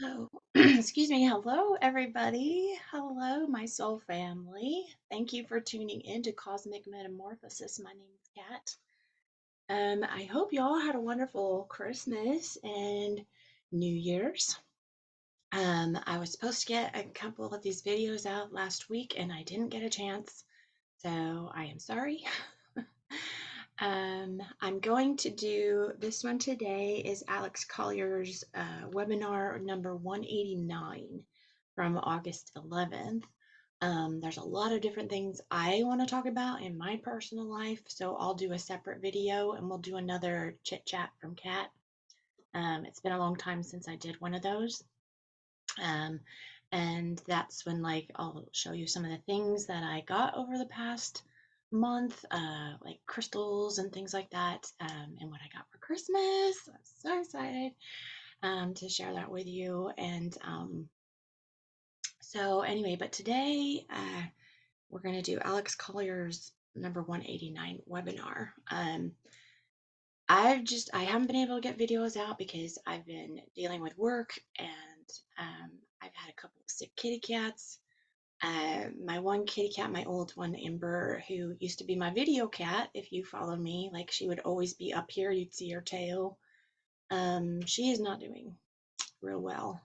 Oh, excuse me. Hello, everybody. Hello, my soul family. Thank you for tuning in to Cosmic Metamorphosis. My name is Kat. I hope you all had a wonderful Christmas and New Year's. I was supposed to get a couple of these videos out last week and I didn't get a chance, so I am sorry. I'm going to do this one today is Alex Collier's webinar number 189 from August 11th. There's a lot of different things I want to talk about in my personal life, so I'll do a separate video and we'll do another chit chat from Kat. It's been a long time since I did one of those. Um, and that's when I'll show you some of the things that I got over the past month, like crystals and things like that, and what I got for Christmas. I'm so excited to share that with you. And so anyway, but today we're going to do Alex Collier's number 189 webinar. I haven't been able to get videos out because I've been dealing with work and I've had a couple of sick kitty cats. My one kitty cat, my old one, Ember, who used to be my video cat, if you follow me, like she would always be up here, you'd see her tail. She is not doing real well.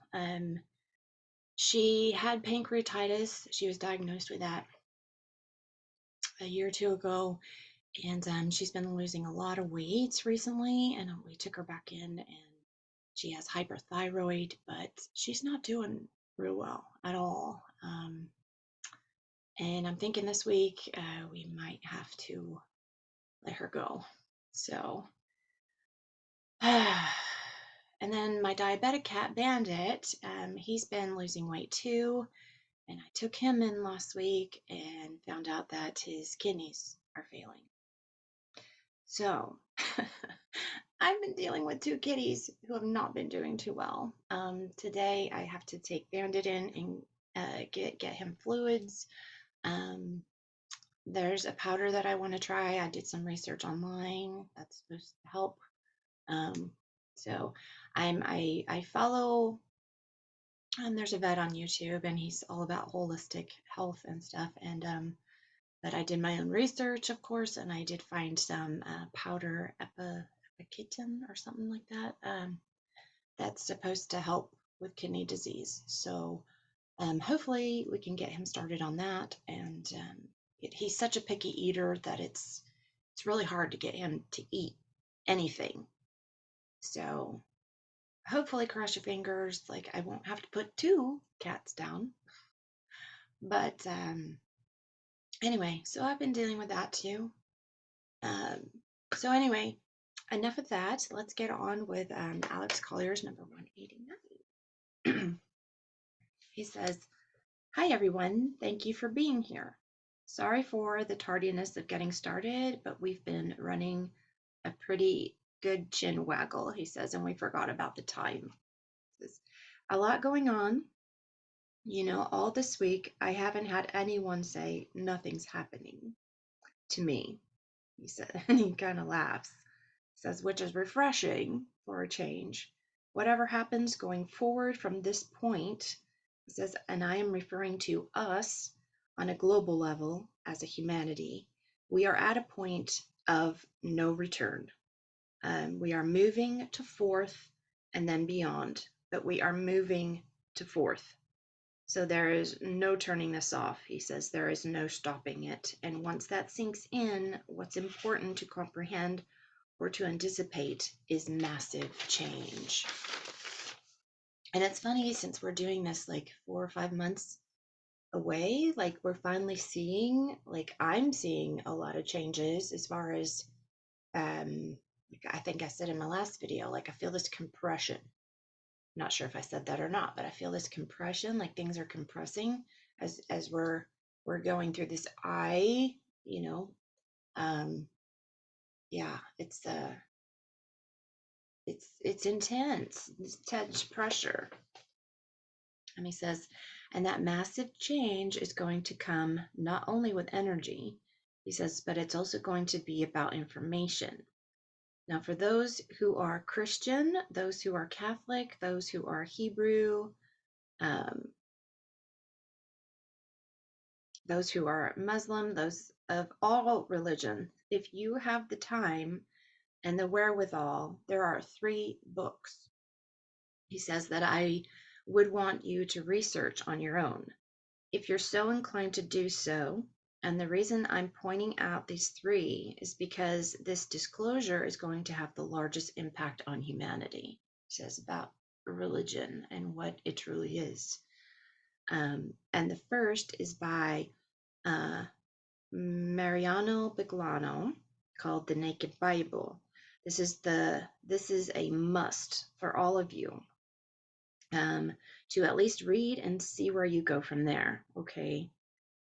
She had pancreatitis. She was diagnosed with that a year or two ago, and she's been losing a lot of weight recently. And we took her back in, and she has hyperthyroid, but she's not doing real well at all. And I'm thinking this week we might have to let her go. So, and then my diabetic cat Bandit, he's been losing weight too. And I took him in last week and found out that his kidneys are failing. So, I've been dealing with two kitties who have not been doing too well. Today I have to take Bandit in and get him fluids. Um, There's a powder that I want to try. I did some research online that's supposed to help. Um, so I follow there's a vet on YouTube and he's all about holistic health and stuff. And but I did my own research, of course, and I did find some powder epikitin or something like that. That's supposed to help with kidney disease. So hopefully we can get him started on that. And he's such a picky eater that it's really hard to get him to eat anything. So hopefully, cross your fingers, like I won't have to put two cats down. But anyway, so I've been dealing with that too. Um, so anyway, enough of that. Let's get on with Alex Collier's number 189. He says, "Hi everyone, thank you for being here. Sorry for the tardiness of getting started, but we've been running a pretty good chin waggle," he says, "and we forgot about the time. There's a lot going on. All this week I haven't had anyone say nothing's happening to me," he said, and he kind of laughs. He says, "which is refreshing for a change. Whatever happens going forward from this point," he says, "and I am referring to us on a global level as a humanity, we are at a point of no return. We are moving to fourth and then beyond, but we are moving to fourth. So there is no turning this off," he says. "There is no stopping it. And once that sinks in, what's important to comprehend or to anticipate is massive change." And it's funny, since we're doing this like 4 or 5 months away, like we're finally seeing, like I'm seeing a lot of changes as far as, like I think I said in my last video, like I feel this compression. Not sure if I said that or not, but I feel this compression, like things are compressing as we're going through this eye, you know. Yeah, it's intense. It's intense pressure. And he says, and that massive change is going to come not only with energy, he says, but it's also going to be about information. Now, for those who are Christian, those who are Catholic, those who are Hebrew, um, those who are Muslim, those of all religion, if you have the time and the wherewithal, there are 3 books. He says that I would want you to research on your own. If you're so inclined to do so, and the reason I'm pointing out these 3 is because this disclosure is going to have the largest impact on humanity. He says about religion and what it truly is. And the first is by Mariano Biglano, called The Naked Bible. This is a must for all of you, to at least read and see where you go from there, okay?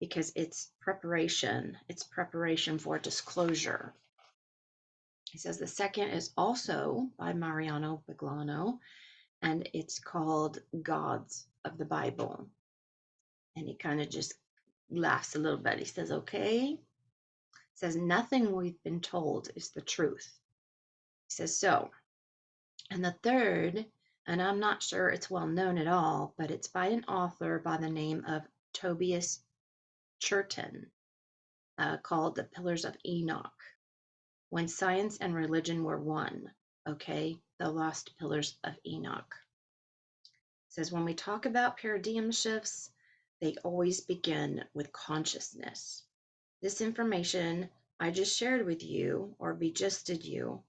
Because it's preparation for disclosure. He says the second is also by Mariano Biglano, and it's called Gods of the Bible. And he kind of just laughs a little bit. He says, okay. Says nothing we've been told is the truth. He says so. And the third, and I'm not sure it's well known at all, but it's by an author by the name of Tobias Churton, called The Pillars of Enoch. When Science and Religion Were One, okay? The Lost Pillars of Enoch. It says when we talk about paradigm shifts, they always begin with consciousness. This information I just shared with you, or begisted you,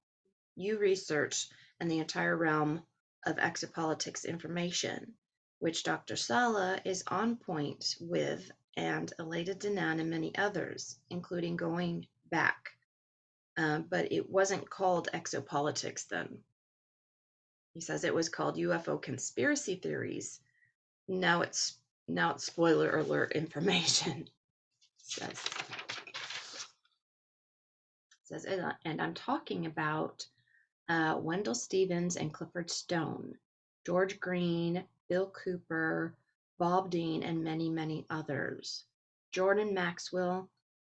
you research in the entire realm of exopolitics information, which Dr. Sala is on point with, and Aleda Danan and many others, including going back. But it wasn't called exopolitics then. He says it was called UFO conspiracy theories. Now it's spoiler alert information. Says, and I'm talking about Wendell Stevens and Clifford Stone, George Green, Bill Cooper, Bob Dean, and many, many others. Jordan Maxwell,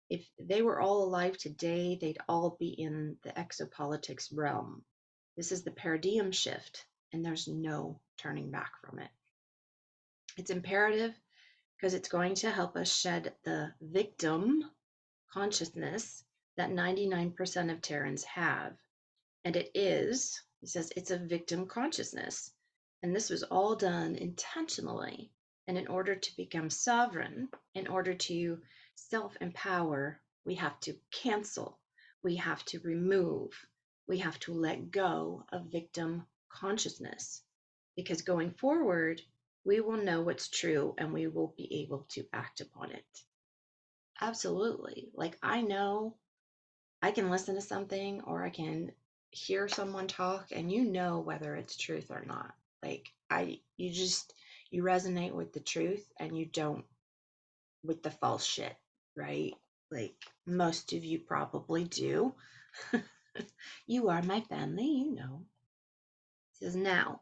if they were all alive today, they'd all be in the exopolitics realm. This is the paradigm shift, and there's no turning back from it. It's imperative because it's going to help us shed the victim consciousness that 99% of Terrans have. And it is, he says, it's a victim consciousness. And this was all done intentionally. And in order to become sovereign, in order to self-empower, we have to cancel, we have to remove, we have to let go of victim consciousness. Because going forward, we will know what's true and we will be able to act upon it. Absolutely. Like I know I can listen to something or I can hear someone talk and you know whether it's truth or not. Like you resonate with the truth and you don't with the false shit, right? Like most of you probably do. You are my family, you know. It says now,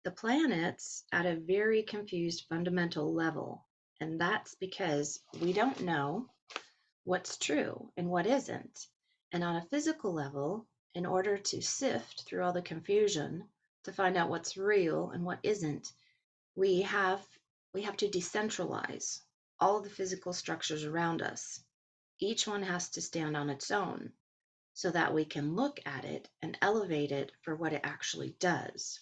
the planets at a very confused fundamental level, and that's because we don't know what's true and what isn't. And on a physical level, in order to sift through all the confusion to find out what's real and what isn't, we have to decentralize all the physical structures around us. Each one has to stand on its own so that we can look at it and elevate it for what it actually does.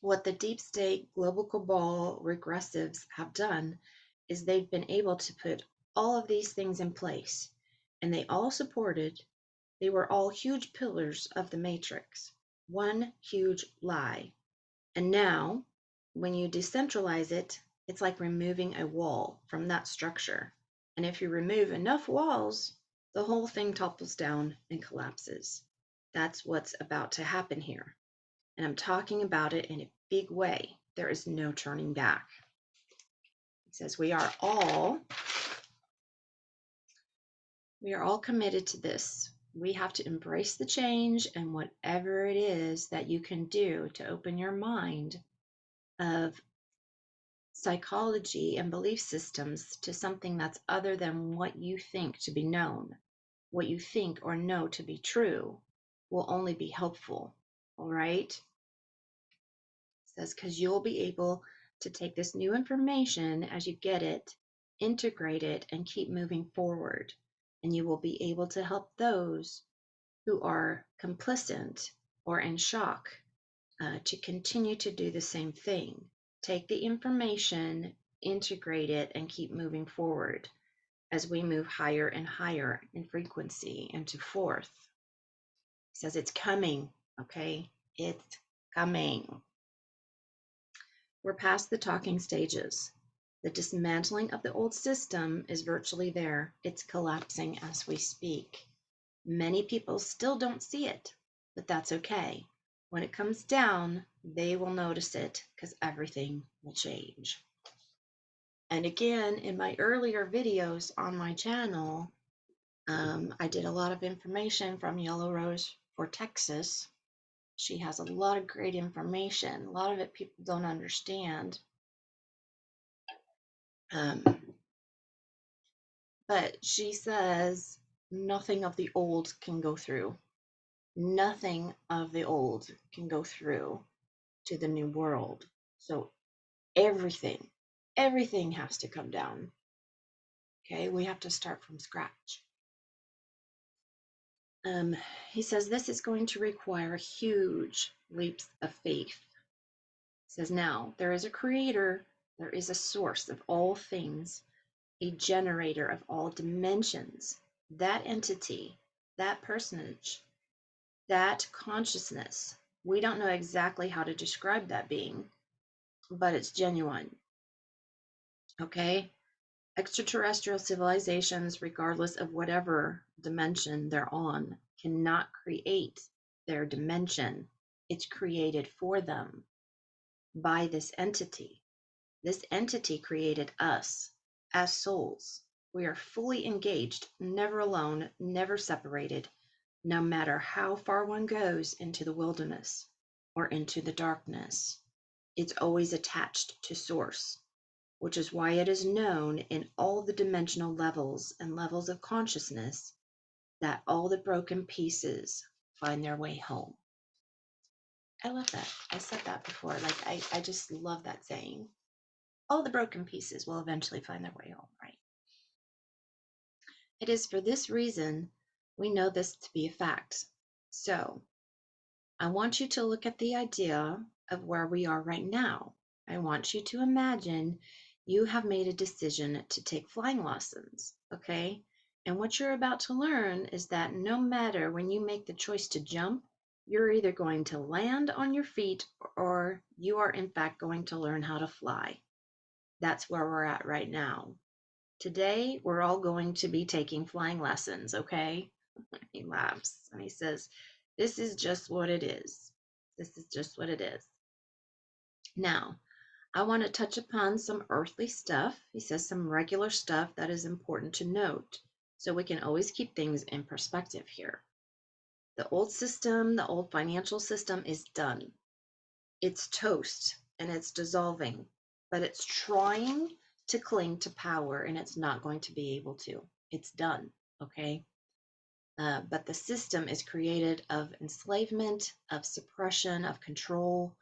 What the deep state, global cabal, regressives have done is they've been able to put all of these things in place, and they were all huge pillars of the matrix, one huge lie. And now, when you decentralize it, it's like removing a wall from that structure. And if you remove enough walls, the whole thing topples down and collapses. That's what's about to happen here. And I'm talking about it in a big way. There is no turning back. It says we are all committed to this. We have to embrace the change and whatever it is that you can do to open your mind of psychology and belief systems to something that's other than what you think to be known, what you think or know to be true. will only be helpful. All right. It says, because you'll be able to take this new information as you get it, integrate it, and keep moving forward. And you will be able to help those who are complicit or in shock to continue to do the same thing. Take the information, integrate it, and keep moving forward as we move higher and higher in frequency into fourth. He says it's coming, okay? It's coming. We're past the talking stages. The dismantling of the old system is virtually there. It's collapsing as we speak. Many people still don't see it, but that's okay. When it comes down, they will notice it because everything will change. And again, in my earlier videos on my channel, I did a lot of information from Yellow Rose for Texas. She has a lot of great information. A lot of it people don't understand. But she says nothing of the old can go through. Nothing of the old can go through to the new world. So everything has to come down. Okay, we have to start from scratch. He says this is going to require huge leaps of faith. He says now there is a creator, there is a source of all things, a generator of all dimensions. That entity, that personage, that consciousness, we don't know exactly how to describe that being, but it's genuine. Okay? Extraterrestrial civilizations, regardless of whatever dimension they're on, cannot create their dimension. It's created for them by this entity. This entity created us as souls. We are fully engaged, never alone, never separated, no matter how far one goes into the wilderness or into the darkness. It's always attached to Source, which is why it is known in all the dimensional levels and levels of consciousness that all the broken pieces find their way home. I love that. I said that before. Like, I just love that saying. All the broken pieces will eventually find their way home, right? It is for this reason we know this to be a fact. So I want you to look at the idea of where we are right now. I want you to imagine you have made a decision to take flying lessons, okay? And what you're about to learn is that no matter when you make the choice to jump, you're either going to land on your feet or you are in fact going to learn how to fly. That's where we're at right now. Today, we're all going to be taking flying lessons, okay? He laughs and he says, this is just what it is. This is just what it is. Now, I want to touch upon some earthly stuff. He says some regular stuff that is important to note so we can always keep things in perspective here. The old system, the old financial system is done. It's toast and it's dissolving, but it's trying to cling to power and it's not going to be able to. It's done, okay? But the system is created of enslavement, of suppression, of control.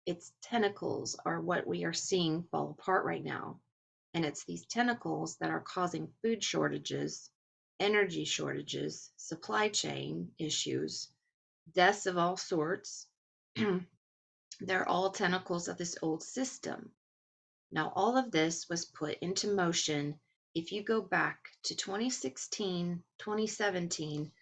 Its tentacles are what we are seeing fall apart right now. And it's these tentacles that are causing food shortages, energy shortages, supply chain issues, deaths of all sorts. They're all tentacles of this old system. Now, all of this was put into motion if you go back to 2016, 2017,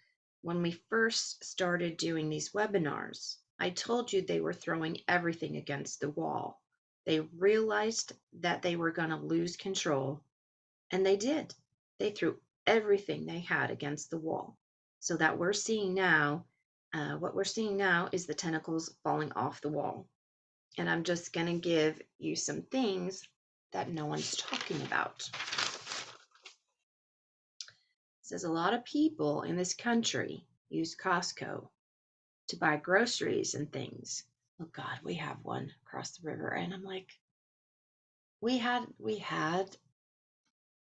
when we first started doing these webinars. I told you they were throwing everything against the wall. They realized that they were going to lose control, and they did. They threw everything they had against the wall. So that we're seeing now, what we're seeing now is the tentacles falling off the wall. And I'm just going to give you some things that no one's talking about. It says a lot of people in this country use Costco to buy groceries and things. Oh God, we have one across the river. And I'm like, we had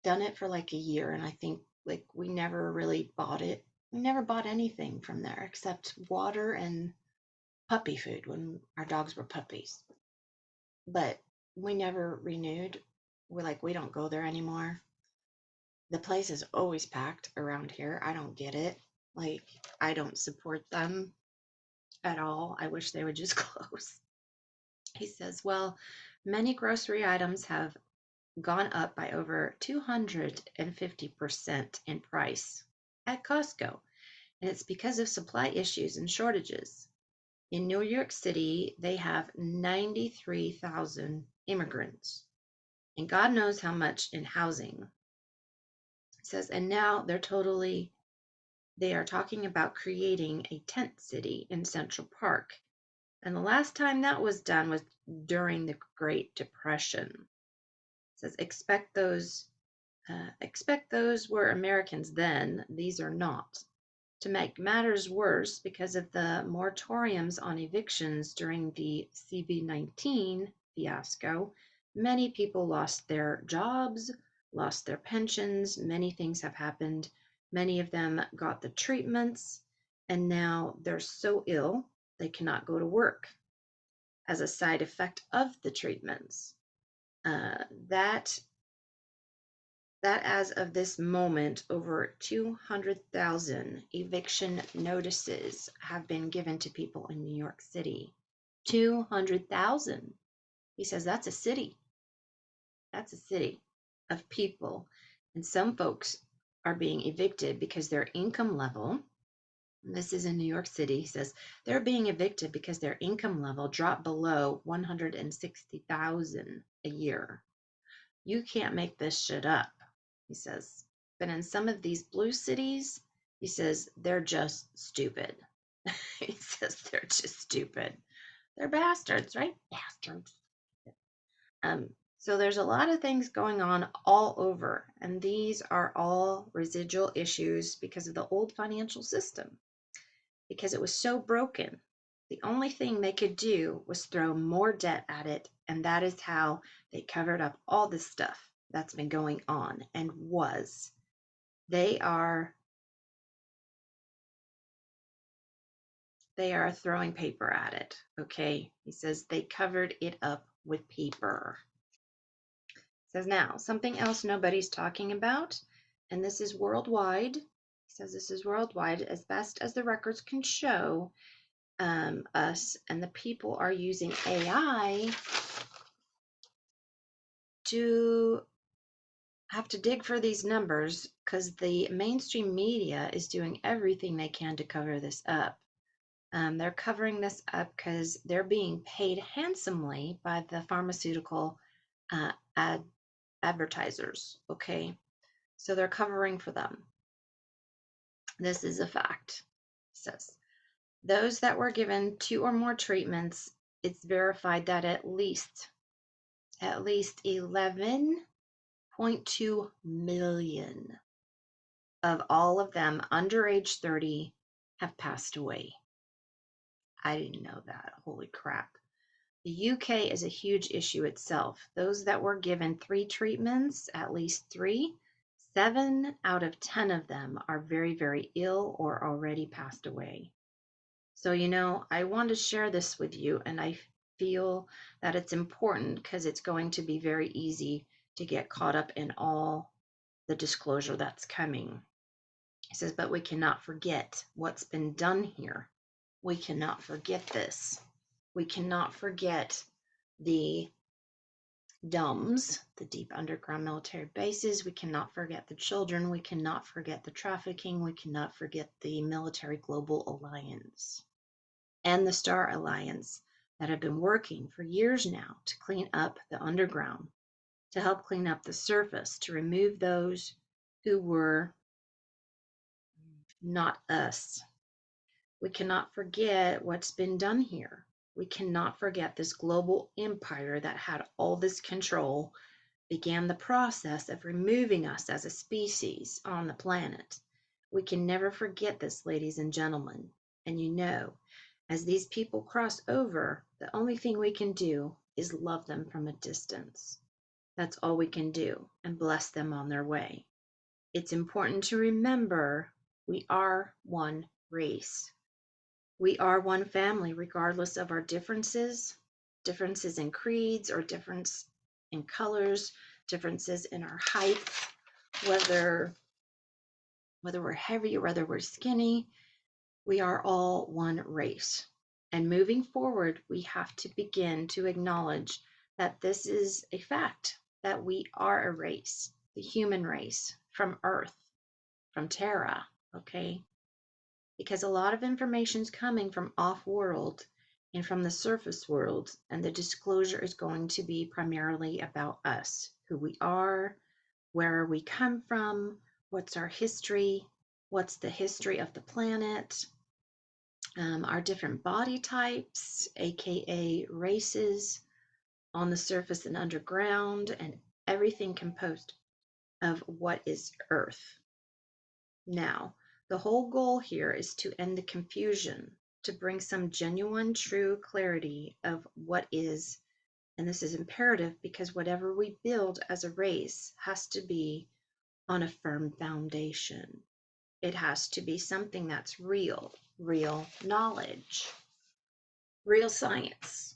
done it for like a year. And I think like we never really bought it We never bought anything from there except water and puppy food when our dogs were puppies. But we never renewed. We're like, we don't go there anymore. The place is always packed around here. I don't get it. Like, I don't support them at all. I wish they would just close. He says, well, many grocery items have gone up by over 250% in price at Costco, and it's because of supply issues and shortages. In New York City, they have 93,000 immigrants, and God knows how much in housing. It says, and now they are talking about creating a tent city in Central Park. And the last time that was done was during the Great Depression. It says, expect those were Americans then. These are not. To make matters worse, because of the moratoriums on evictions during the CV-19 fiasco, many people lost their jobs, lost their pensions. Many things have happened. Many of them got the treatments, and now they're so ill they cannot go to work as a side effect of the treatments. That as of this moment, over 200,000 eviction notices have been given to people in New York City. 200,000. He says that's a city. That's a city of people. And some folks are being evicted because their income level, and this is in New York City, he says they're being evicted because their income level dropped below 160,000 a year. You can't make this shit up, he says. But in some of these blue cities, he says they're just stupid. He says they're just stupid. They're bastards, right? Bastards. So there's a lot of things going on all over, and these are all residual issues because of the old financial system, because it was so broken. The only thing they could do was throw more debt at it, and that is how they covered up all this stuff that's been going on and was. They are throwing paper at it, okay? He says they covered it up with paper. He says now, something else nobody's talking about, and this is worldwide. He says this is worldwide, as best as the records can show. Us and the people are using AI to have to dig for these numbers because the mainstream media is doing everything they can to cover this up. They're covering this up because they're being paid handsomely by the pharmaceutical advertisers. Okay, so they're covering for them. This is a fact. It says those that were given 2 or more treatments, it's verified that at least 11.2 million of all of them under age 30 have passed away. I didn't know that. Holy crap. The UK is a huge issue itself. Those that were given 3 treatments, at least 3, 7 out of 10 of them are very, very ill or already passed away. So, I want to share this with you, and I feel that it's important because it's going to be very easy to get caught up in all the disclosure that's coming. He says, but we cannot forget what's been done here. We cannot forget this. We cannot forget the DUMBs, the deep underground military bases. We cannot forget the children. We cannot forget the trafficking. We cannot forget the Military Global Alliance and the Star Alliance that have been working for years now to clean up the underground, to help clean up the surface, to remove those who were not us. We cannot forget what's been done here. We cannot forget this global empire that had all this control began the process of removing us as a species on the planet. We can never forget this, ladies and gentlemen. And as these people cross over, the only thing we can do is love them from a distance. That's all we can do, and bless them on their way. It's important to remember We are one race. We are one family, regardless of our differences, differences in creeds or difference in colors, differences in our height, whether we're heavy or whether we're skinny. We are all one race. And moving forward, we have to begin to acknowledge that this is a fact, that we are a race, the human race from Earth, from Terra, okay? Because a lot of information is coming from off-world and from the surface world, and the disclosure is going to be primarily about us, who we are, where we come from, what's our history, what's the history of the planet, our different body types, aka races, on the surface and underground, and everything composed of what is Earth. Now, the whole goal here is to end the confusion, to bring some genuine, true clarity of what is, and this is imperative because whatever we build as a race has to be on a firm foundation. It has to be something that's real, real knowledge, real science,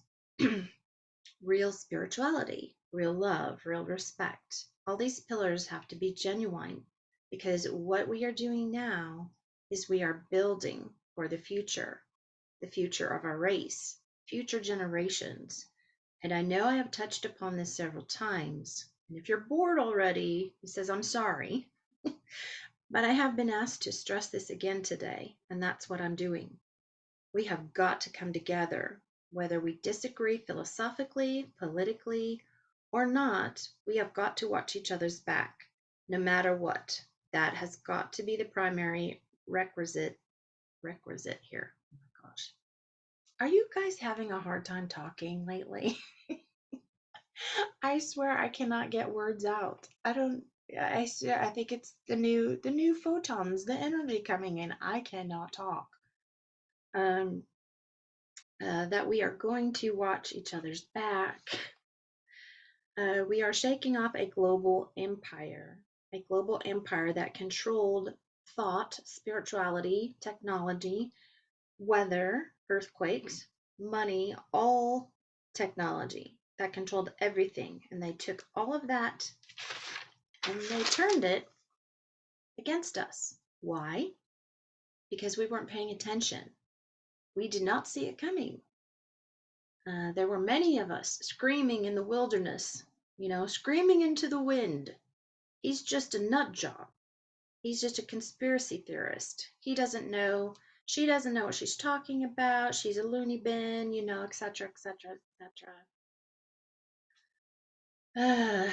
real spirituality, real love, real respect. All these pillars have to be genuine because what we are doing now is we are building for the future of our race, future generations. And I know I have touched upon this several times. And if you're bored already, he says, I'm sorry. But I have been asked to stress this again today, and that's what I'm doing. We have got to come together. Whether we disagree philosophically, politically, or not, we have got to watch each other's back, no matter what. That has got to be the primary requisite here. Oh my gosh. Are you guys having a hard time talking lately? I swear I cannot get words out. I swear, I think it's the new photons, the energy coming in. I cannot talk. That we are going to watch each other's back. We are shaking off a global empire that controlled thought, spirituality, technology, weather, earthquakes, money, all technology that controlled everything. And they took all of that and they turned it against us. Why? Because we weren't paying attention. We did not see it coming. There were many of us screaming in the wilderness, screaming into the wind. He's just a nut job. He's just a conspiracy theorist. He doesn't know, she doesn't know what she's talking about. She's a loony bin, etc., etc., etc.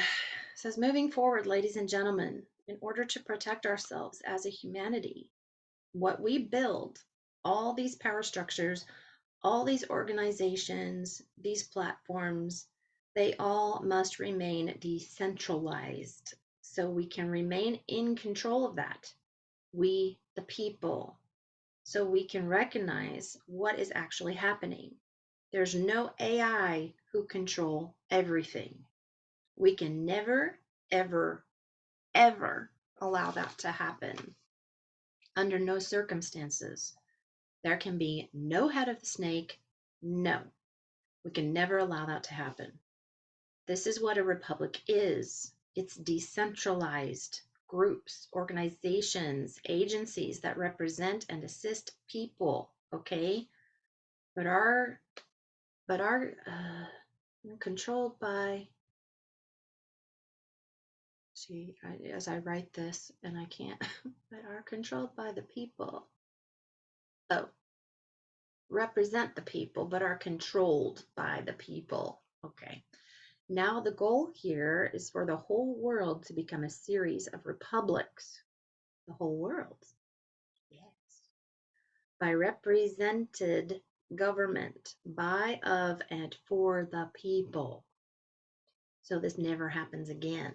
Says, moving forward, ladies and gentlemen, in order to protect ourselves as a humanity, what we build, all these power structures, all these organizations, these platforms, they all must remain decentralized so we can remain in control of that. We, the people, so we can recognize what is actually happening. There's no AI who control everything. We can never, ever, ever allow that to happen. Under no circumstances. There can be no head of the snake. No, we can never allow that to happen. This is what a republic is. It's decentralized groups, organizations, agencies that represent and assist people, okay? But are controlled by, see, as I write this and I can't, but are controlled by the people. Oh, represent the people, but are controlled by the people. Okay. Now the goal here is for the whole world to become a series of republics. The whole world. Yes. By represented government, by, of, and for the people. So this never happens again.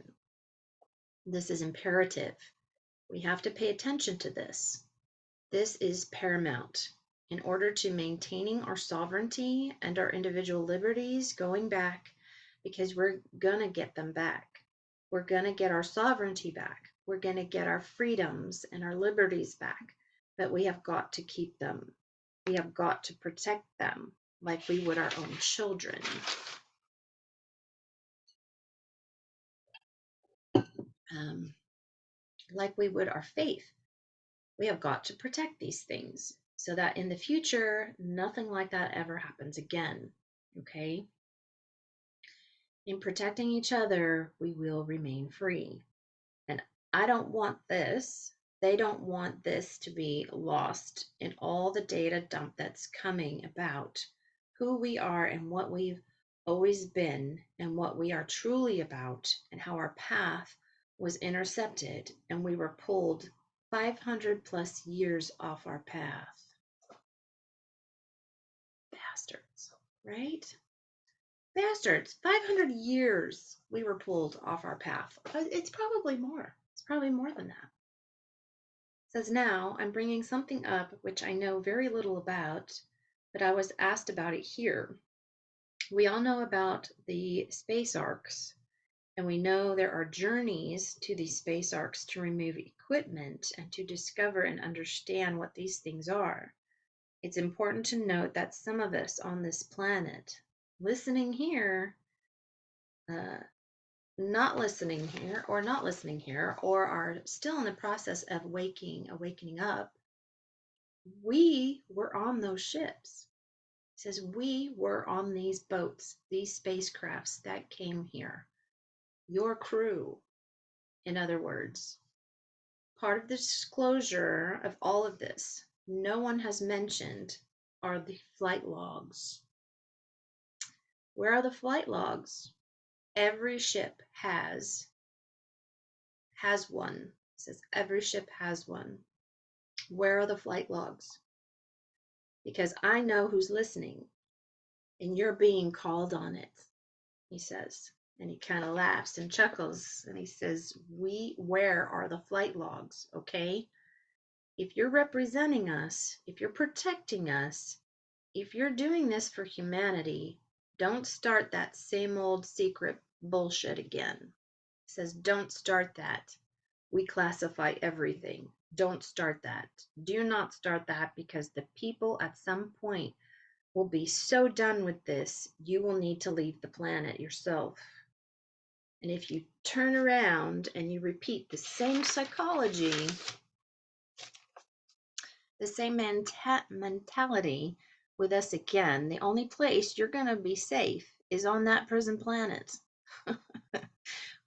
This is imperative. We have to pay attention to this. This is paramount. In order to maintaining our sovereignty and our individual liberties going back, because we're going to get them back. We're going to get our sovereignty back. we're going to get our freedoms and our liberties back, but we have got to keep them. We have got to protect them like we would our own children. Like we would our faith. We have got to protect these things so that in the future, nothing like that ever happens again. Okay? In protecting each other, we will remain free. And I don't want this. They don't want this to be lost in all the data dump that's coming about who we are and what we've always been and what we are truly about and how our path was intercepted and we were pulled 500 plus years off our path. Bastards, right? Bastards. 500 years we were pulled off our path. It's probably more. It's probably more than that. It says, now I'm bringing something up which I know very little about, but I was asked about it here. We all know about the Space Arks, and we know there are journeys to these Space Arks to remove equipment and to discover and understand what these things are. It's important to note that some of us on this planet, listening here, not listening here, or are still in the process of awakening up, we were on those ships. It says we were on these boats, these spacecrafts that came here. Your crew, in other words. Part of the disclosure of all of this, no one has mentioned, are the flight logs. Where are the flight logs? Every ship has one. It says every ship has one. Where are the flight logs? Because I know who's listening, and you're being called on it, he says. And he kind of laughs and chuckles, and he says, where are the flight logs, okay? If you're representing us, if you're protecting us, if you're doing this for humanity, don't start that same old secret bullshit again. He says, don't start that. We classify everything. Don't start that. Do not start that, because the people at some point will be so done with this, you will need to leave the planet yourself. And if you turn around and you repeat the same psychology, the same mentality with us again, the only place you're going to be safe is on that prison planet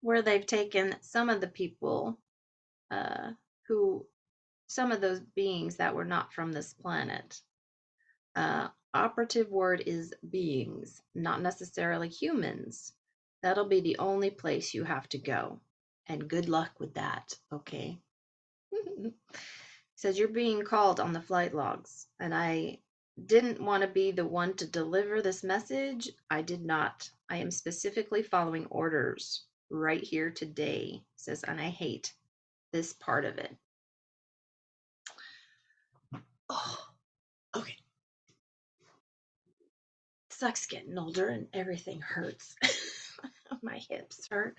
where they've taken some of the people some of those beings that were not from this planet. Operative word is beings, not necessarily humans. That'll be the only place you have to go. And good luck with that, okay? Says you're being called on the flight logs. And I didn't want to be the one to deliver this message. I did not. I am specifically following orders right here today. Says, and I hate this part of it. Oh, okay. Sucks getting older and everything hurts. My hips hurt.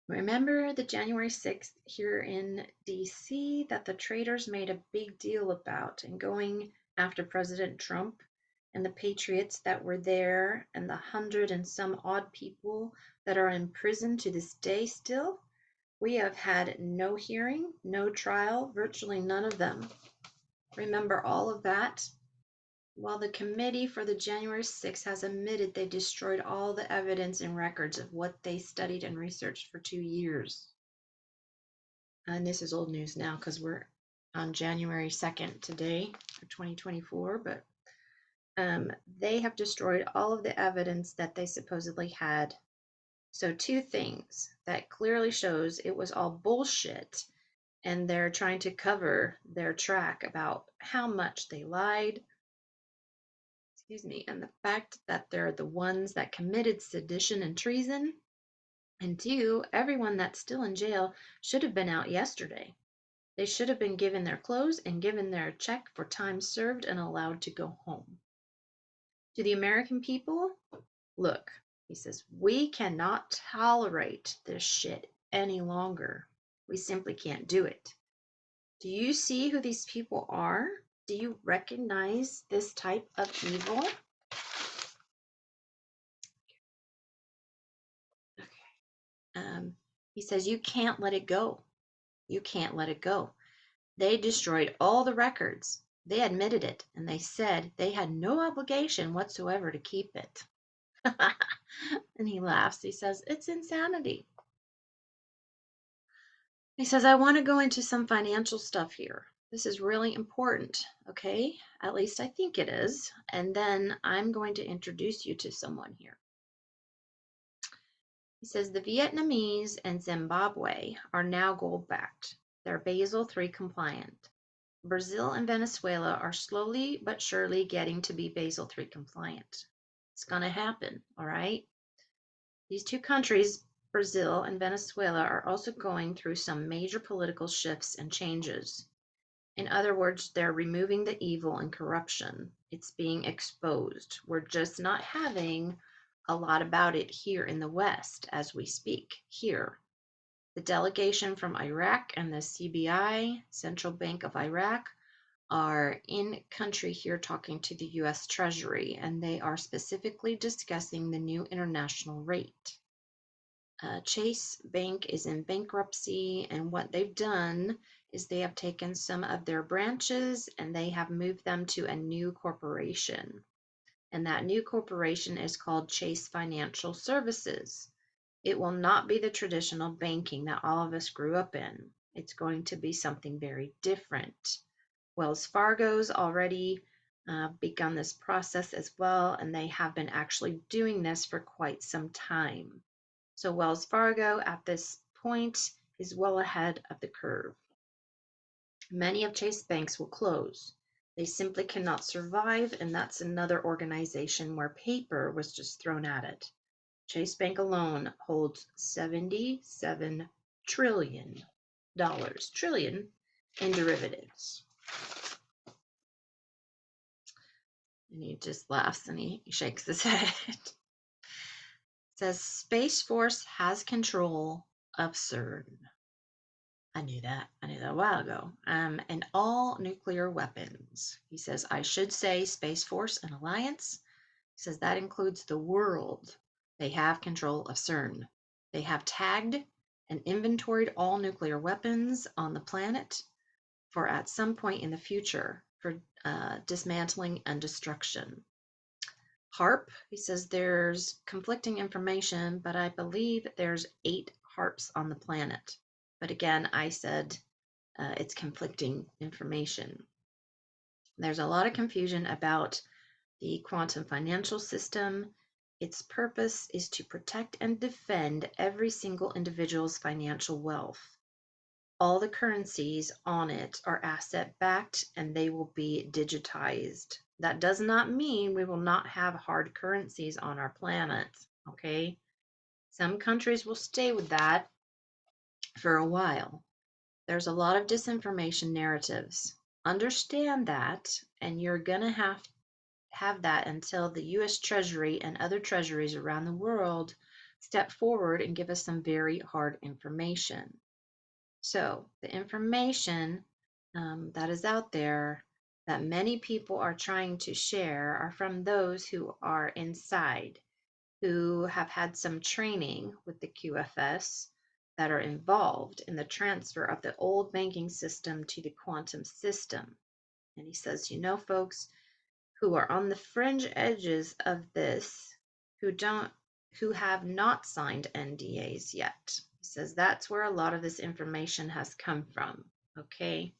Remember the January 6th here in DC that the traders made a big deal about, and going after President Trump and the patriots that were there and the 100 and some odd people that are in prison to this day still? We have had no hearing, no trial, virtually none of them. Remember all of that? While the committee for the January 6th has admitted they destroyed all the evidence and records of what they studied and researched for 2 years. And this is old news now because we're on January 2nd today for 2024, but they have destroyed all of the evidence that they supposedly had. So 2 things that clearly shows it was all bullshit, and they're trying to cover their track about how much they lied. And the fact that they're the ones that committed sedition and treason. And 2, everyone that's still in jail should have been out yesterday. They should have been given their clothes and given their check for time served and allowed to go home. To the American people, look, he says, we cannot tolerate this shit any longer. We simply can't do it. Do you see who these people are? Do you recognize this type of evil? He says, you can't let it go. You can't let it go. They destroyed all the records. They admitted it, and they said they had no obligation whatsoever to keep it. And he laughs. He says, it's insanity. He says, I want to go into some financial stuff here. This is really important, okay? At least I think it is. And then I'm going to introduce you to someone here. He says, the Vietnamese and Zimbabwe are now gold-backed. They're Basel III compliant. Brazil and Venezuela are slowly but surely getting to be Basel III compliant. It's going to happen, all right? These two countries, Brazil and Venezuela, are also going through some major political shifts and changes. In other words, they're removing the evil and corruption. It's being exposed. We're just not having a lot about it here in the West as we speak here. The delegation from Iraq and the CBI, Central Bank of Iraq, are in country here talking to the U.S. Treasury, and they are specifically discussing the new international rate. Chase Bank is in bankruptcy, and what they've done is they have taken some of their branches and they have moved them to a new corporation. And that new corporation is called Chase Financial Services. It will not be the traditional banking that all of us grew up in. It's going to be something very different. Wells Fargo's already begun this process as well, and they have been actually doing this for quite some time. So Wells Fargo at this point is well ahead of the curve. Many of Chase banks will close. They simply cannot survive, and that's another organization where paper was just thrown at it. Chase Bank alone holds $77 trillion, trillion in derivatives. And he just laughs and he shakes his head. It says Space Force has control of CERN. I knew that a while ago. And all nuclear weapons. He says, I should say Space Force and Alliance. He says that includes the world. They have control of CERN. They have tagged and inventoried all nuclear weapons on the planet for at some point in the future for dismantling and destruction. HARP, he says there's conflicting information, but I believe there's 8 HARPs on the planet. But again, I said it's conflicting information. There's a lot of confusion about the quantum financial system. Its purpose is to protect and defend every single individual's financial wealth. All the currencies on it are asset-backed and they will be digitized. That does not mean we will not have hard currencies on our planet, okay? Some countries will stay with that for a while. There's a lot of disinformation narratives. Understand that, and you're going to have that until the U.S. Treasury and other treasuries around the world step forward and give us some very hard information. So the information that is out there that many people are trying to share are from those who are inside, who have had some training with the QFS, that are involved in the transfer of the old banking system to the quantum system. And he says, you know, folks who are on the fringe edges of this, who have not signed NDAs yet. He says that's where a lot of this information has come from, okay?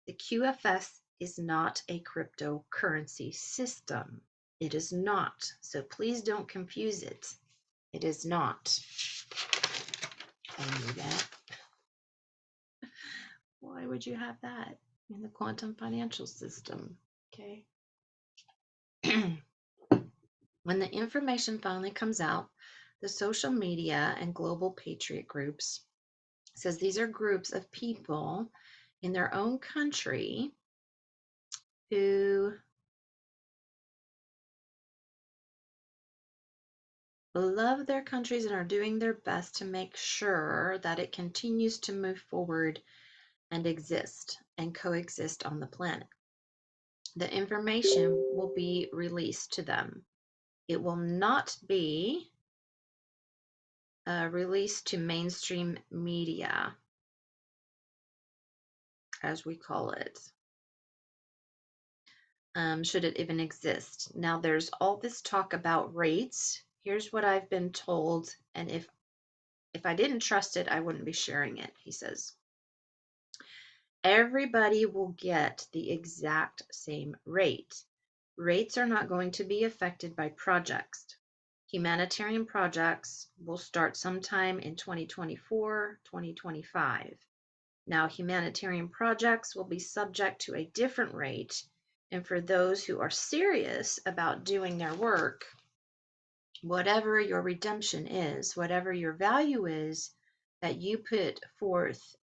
The QFS is not a cryptocurrency system. It is not. So please don't confuse it. It is not. I knew that. Why would you have that in the quantum financial system? Okay. When the information finally comes out, the social media and global patriot groups says these are groups of people in their own country who love their countries and are doing their best to make sure that it continues to move forward and exist and coexist on the planet. The information will be released to them. It will not be released to mainstream media, as we call it, should it even exist. Now, there's all this talk about rates. Here's what I've been told, and if I didn't trust it, I wouldn't be sharing it, he says. Everybody will get the exact same rate. Rates are not going to be affected by projects. Humanitarian projects will start sometime in 2024, 2025. Now, humanitarian projects will be subject to a different rate, and for those who are serious about doing their work, whatever your redemption is, whatever your value is that you put forth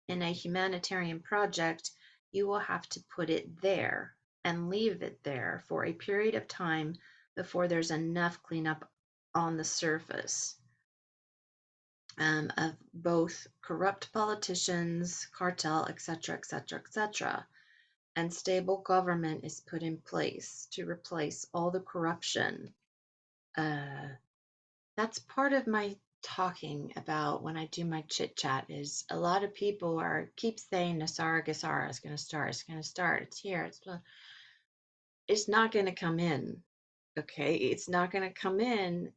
in a humanitarian project, you will have to put it there and leave it there for a period of time before there's enough cleanup on the surface of both corrupt politicians, cartel, etc., etc., etc. And stable government is put in place to replace all the corruption. That's part of my talking about when I do my chit chat is a lot of people keep saying Nasara Gasara is going to start, it's here, it's not going to come in. Okay, it's not going to come in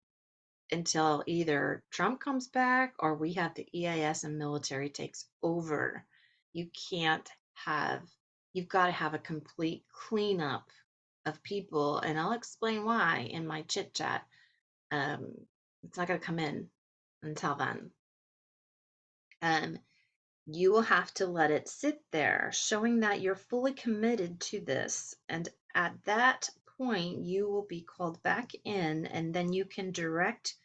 until either Trump comes back or we have the EIS and military takes over. You can't have, you've got to have a complete cleanup of people, and I'll explain why in my chit chat. Um, it's not going to come in until then. You will have to let it sit there, showing that you're fully committed to this. And at that point, you will be called back in, and then you can direct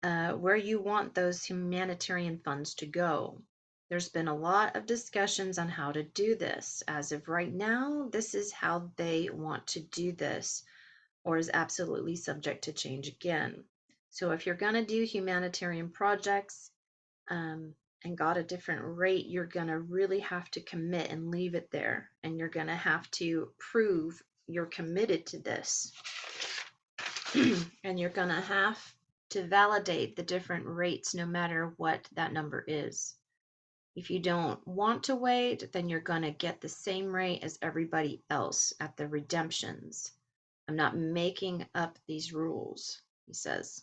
where you want those humanitarian funds to go. There's been a lot of discussions on how to do this. As of right now, this is how they want to do this, or is absolutely subject to change again. So if you're going to do humanitarian projects and got a different rate, you're going to really have to commit and leave it there. And you're going to have to prove you're committed to this. And you're going to have to validate the different rates no matter what that number is. If you don't want to wait, then you're going to get the same rate as everybody else at the redemptions. I'm not making up these rules, he says.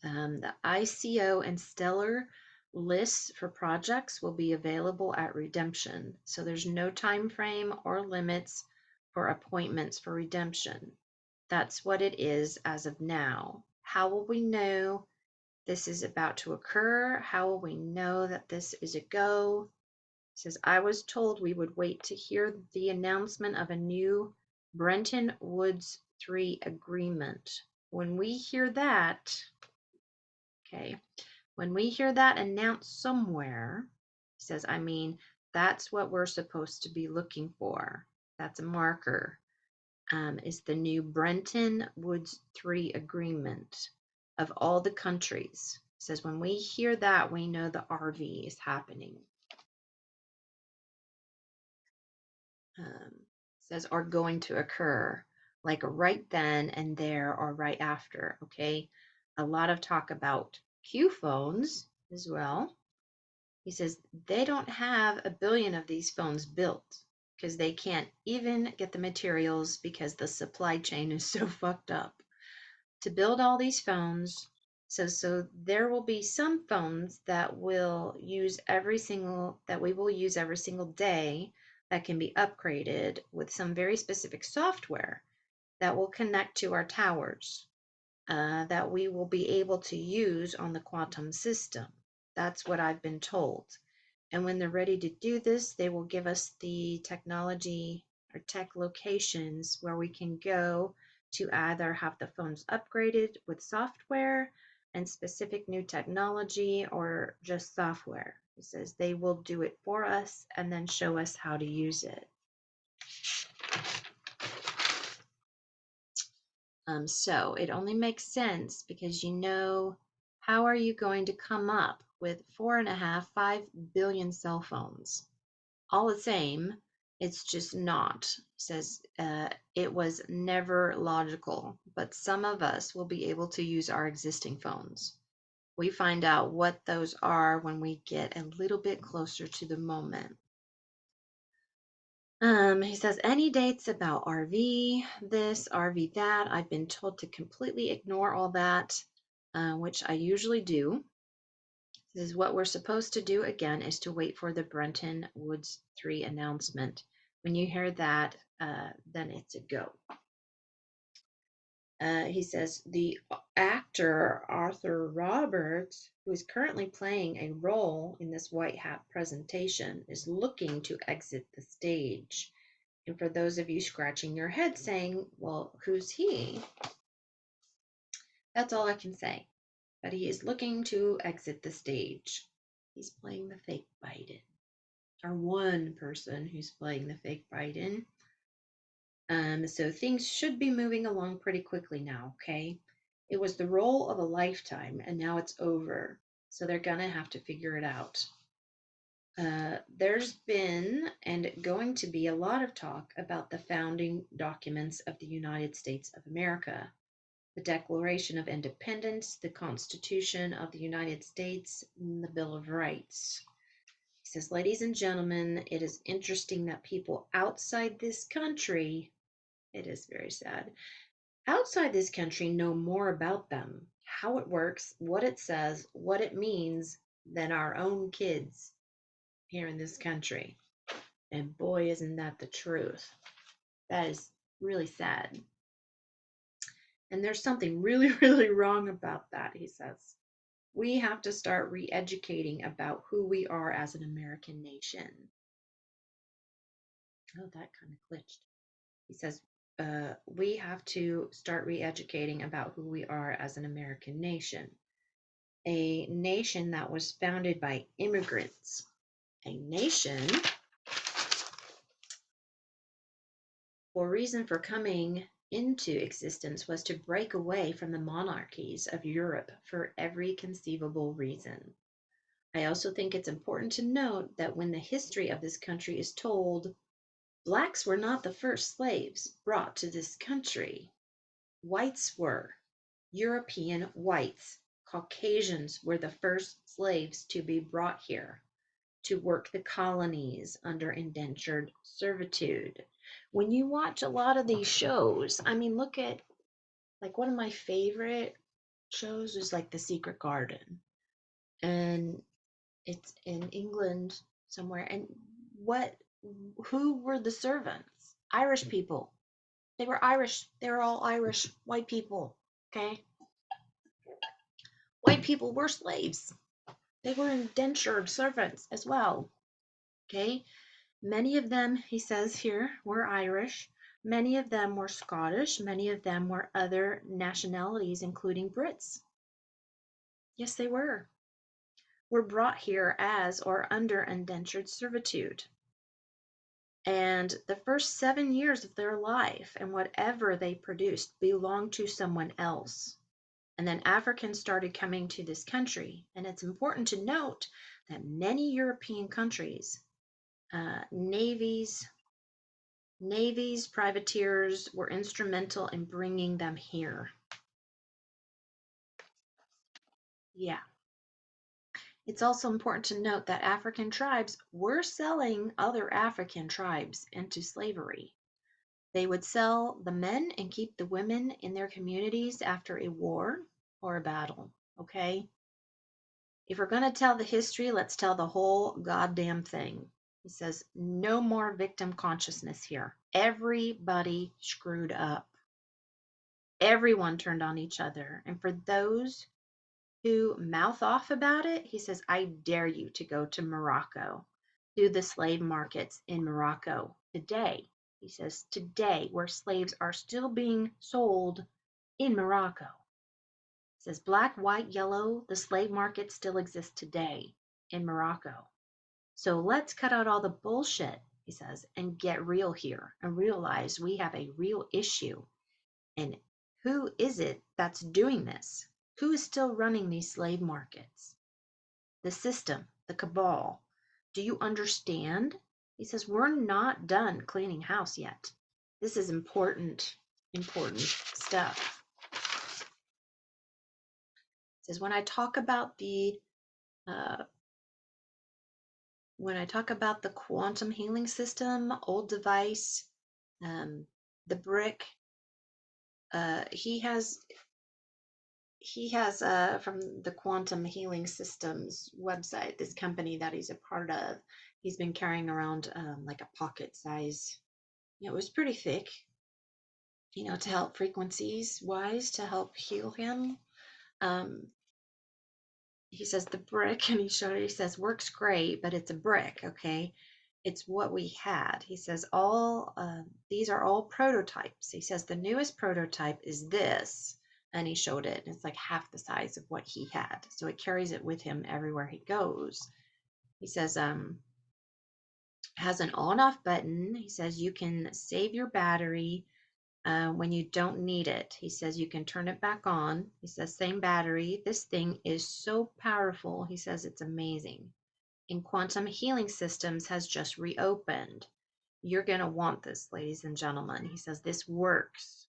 The ICO and Stellar lists for projects will be available at redemption. So there's no time frame or limits for appointments for redemption. That's what it is as of now. How will we know this is about to occur? How will we know that this is a go? It says, I was told we would wait to hear the announcement of a new Bretton Woods 3 agreement. When we hear that, okay, when we hear that announced somewhere, he says, I mean, that's what we're supposed to be looking for. That's a marker. Is the new Bretton Woods 3 agreement of all the countries. It says when we hear that, we know the RV is happening. Says are going to occur, like right then and there or right after. Okay, a lot of talk about Q phones as well. He says they don't have 1 billion of these phones built because they can't even get the materials because the supply chain is so fucked up to build all these phones. So there will be some phones that will use that we will use every single day that can be upgraded with some very specific software that will connect to our towers that we will be able to use on the quantum system. That's what I've been told. And when they're ready to do this, they will give us the technology or tech locations where we can go to either have the phones upgraded with software and specific new technology or just software. He says they will do it for us and then show us how to use it. So it only makes sense because how are you going to come up with 4.5, 5 billion cell phones? All the same, it's just not. He says it was never logical, but some of us will be able to use our existing phones. We find out what those are when we get a little bit closer to the moment. He says, any dates about RV this, RV that, I've been told to completely ignore all that, which I usually do. This is what we're supposed to do again is to wait for the Bretton Woods 3 announcement. When you hear that, then it's a go. He says the actor Arthur Roberts, who is currently playing a role in this white hat presentation, is looking to exit the stage. And for those of you scratching your head saying, well, who's he? That's all I can say. But he is looking to exit the stage. He's playing the fake Biden, or one person who's playing the fake Biden. So things should be moving along pretty quickly now, okay? It was the role of a lifetime, and now it's over. So they're gonna have to figure it out. There's been and going to be a lot of talk about the founding documents of the United States of America, the Declaration of Independence, the Constitution of the United States, and the Bill of Rights. He says, ladies and gentlemen, it is interesting that people outside this country, it is very sad, outside this country know more about them, how it works, what it says, what it means, than our own kids here in this country. And boy, isn't that the truth. That is really sad. And there's something really, really wrong about that, he says. We have to start re-educating about who we are as an American nation. Oh, that kind of glitched. He says, we have to start re-educating about who we are as an American nation. A nation that was founded by immigrants. A nation or reason for coming into existence was to break away from the monarchies of Europe for every conceivable reason. I also think it's important to note that when the history of this country is told, blacks were not the first slaves brought to this country. Whites were. European whites, Caucasians were the first slaves to be brought here to work the colonies under indentured servitude. When you watch a lot of these shows, I mean, look at like one of my favorite shows is like The Secret Garden, and it's in England somewhere. And what, who were the servants? Irish people. They were Irish. They were all Irish white people. Okay, white people were slaves. They were indentured servants as well. Okay, many of them, he says here, were Irish. Many of them were Scottish. Many of them were other nationalities, including Brits. Yes, they were brought here as or under indentured servitude. And the first 7 years of their life and whatever they produced belonged to someone else. And then Africans started coming to this country. And it's important to note that many European countries, navies, privateers were instrumental in bringing them here. Yeah. It's also important to note that African tribes were selling other African tribes into slavery. They would sell the men and keep the women in their communities after a war or a battle. Okay? If we're going to tell the history, let's tell the whole goddamn thing. He says, no more victim consciousness here. Everybody screwed up. Everyone turned on each other. And for those who mouth off about it, he says, I dare you to go to Morocco, to the slave markets in Morocco today. He says, today, where slaves are still being sold in Morocco. He says, black, white, yellow, the slave market still exists today in Morocco. So let's cut out all the bullshit, he says, and get real here and realize we have a real issue. And Who is it that's doing this? Who is still running these slave markets? The system, the cabal. Do you understand? He says, we're not done cleaning house yet. This is important, important stuff. He says, when I talk about the quantum healing system, old device, the brick, he has from the quantum healing systems website, this company that he's a part of, he's been carrying around like a pocket size. It was pretty thick, to help frequencies wise, to help heal him. Um, he says the brick, and he says, works great, but it's a brick, okay? It's what we had. He says, these are all prototypes. He says, the newest prototype is this. And he showed it. It's like half the size of what he had. So it carries it with him everywhere he goes. He says, has an on-off button. He says, you can save your battery when you don't need it. He says you can turn it back on. He says same battery. This thing is so powerful. He says it's amazing. And quantum healing systems has just reopened. You're going to want this, ladies and gentlemen. He says this works.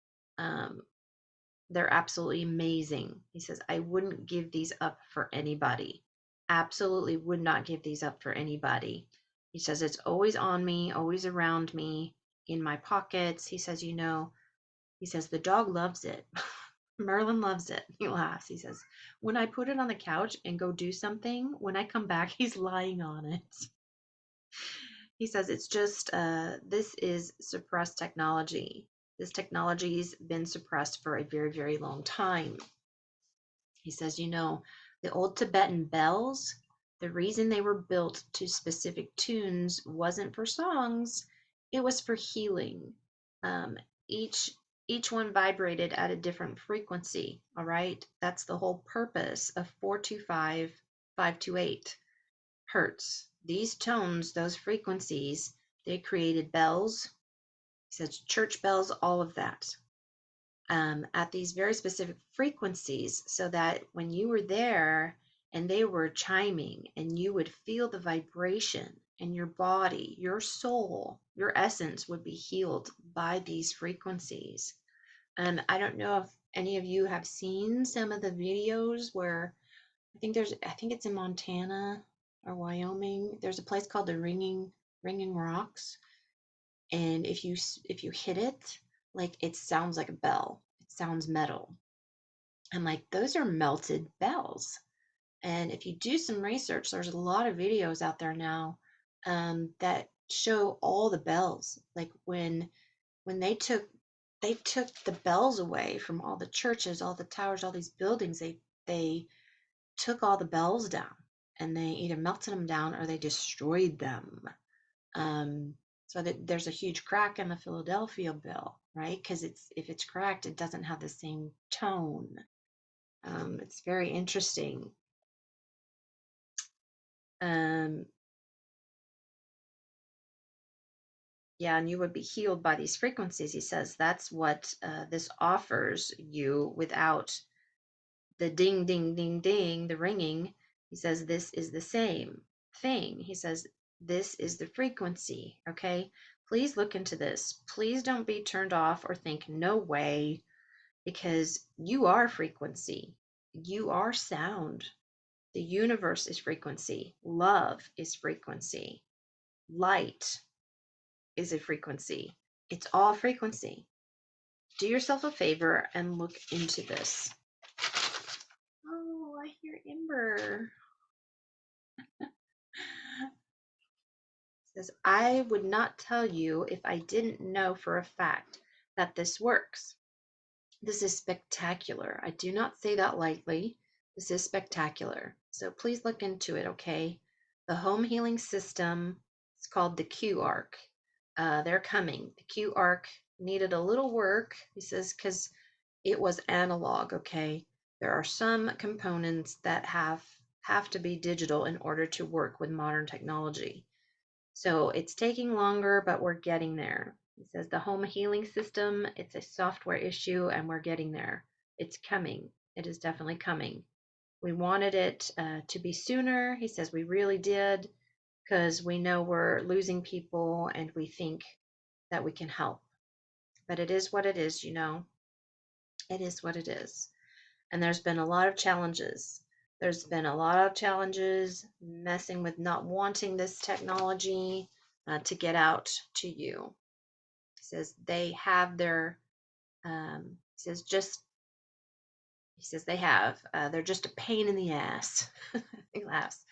They're absolutely amazing. He says I wouldn't give these up for anybody. Absolutely would not give these up for anybody. He says it's always on me, always around me, in my pockets. He says, he says, the dog loves it. Merlin loves it. He laughs. He says, when I put it on the couch and go do something, when I come back, he's lying on it. He says, it's just, this is suppressed technology. This technology's been suppressed for a very, very long time. He says, the old Tibetan bells, the reason they were built to specific tunes wasn't for songs, it was for healing. Each one vibrated at a different frequency. All right, that's the whole purpose of 425 528 hertz. These tones, those frequencies, they created bells. He says church bells, all of that, at these very specific frequencies, so that when you were there and they were chiming, and you would feel the vibration, and your body, your soul, your essence would be healed by these frequencies. I don't know if any of you have seen some of the videos where I think it's in Montana or Wyoming. There's a place called the Ringing Rocks, and if you hit it, like it sounds like a bell. It sounds metal. I'm like, those are melted bells. And if you do some research, there's a lot of videos out there now that show all the bells. Like when they took the bells away from all the churches, all the towers, all these buildings, they took all the bells down, and they either melted them down or they destroyed them. So that there's a huge crack in the Philadelphia bell, right? Because if it's cracked, it doesn't have the same tone. It's very interesting. Yeah, and you would be healed by these frequencies. He says that's what this offers you without the ding, ding, ding, ding, the ringing. He says this is the same thing. He says this is the frequency. Okay, please look into this. Please don't be turned off or think no way, because you are frequency. You are sound. The universe is frequency. Love is frequency. Light is a frequency. It's all frequency. Do yourself a favor and look into this. Oh, I hear Ember. Says, I would not tell you if I didn't know for a fact that this works. This is spectacular. I do not say that lightly. This is spectacular. So please look into it, okay? The home healing system, it's called the Q Ark. They're coming. The Q Ark needed a little work, he says, because it was analog, okay? There are some components that have to be digital in order to work with modern technology. So it's taking longer, but we're getting there. He says the home healing system, it's a software issue and we're getting there. It's coming. It is definitely coming. We wanted it to be sooner. He says we really did because we know we're losing people and we think that we can help. But it is what it is, you know. It is what it is. And there's been a lot of challenges. There's been a lot of challenges messing with not wanting this technology to get out to you. He says they have their, he says just, he says they have, they're just a pain in the ass. He laughs.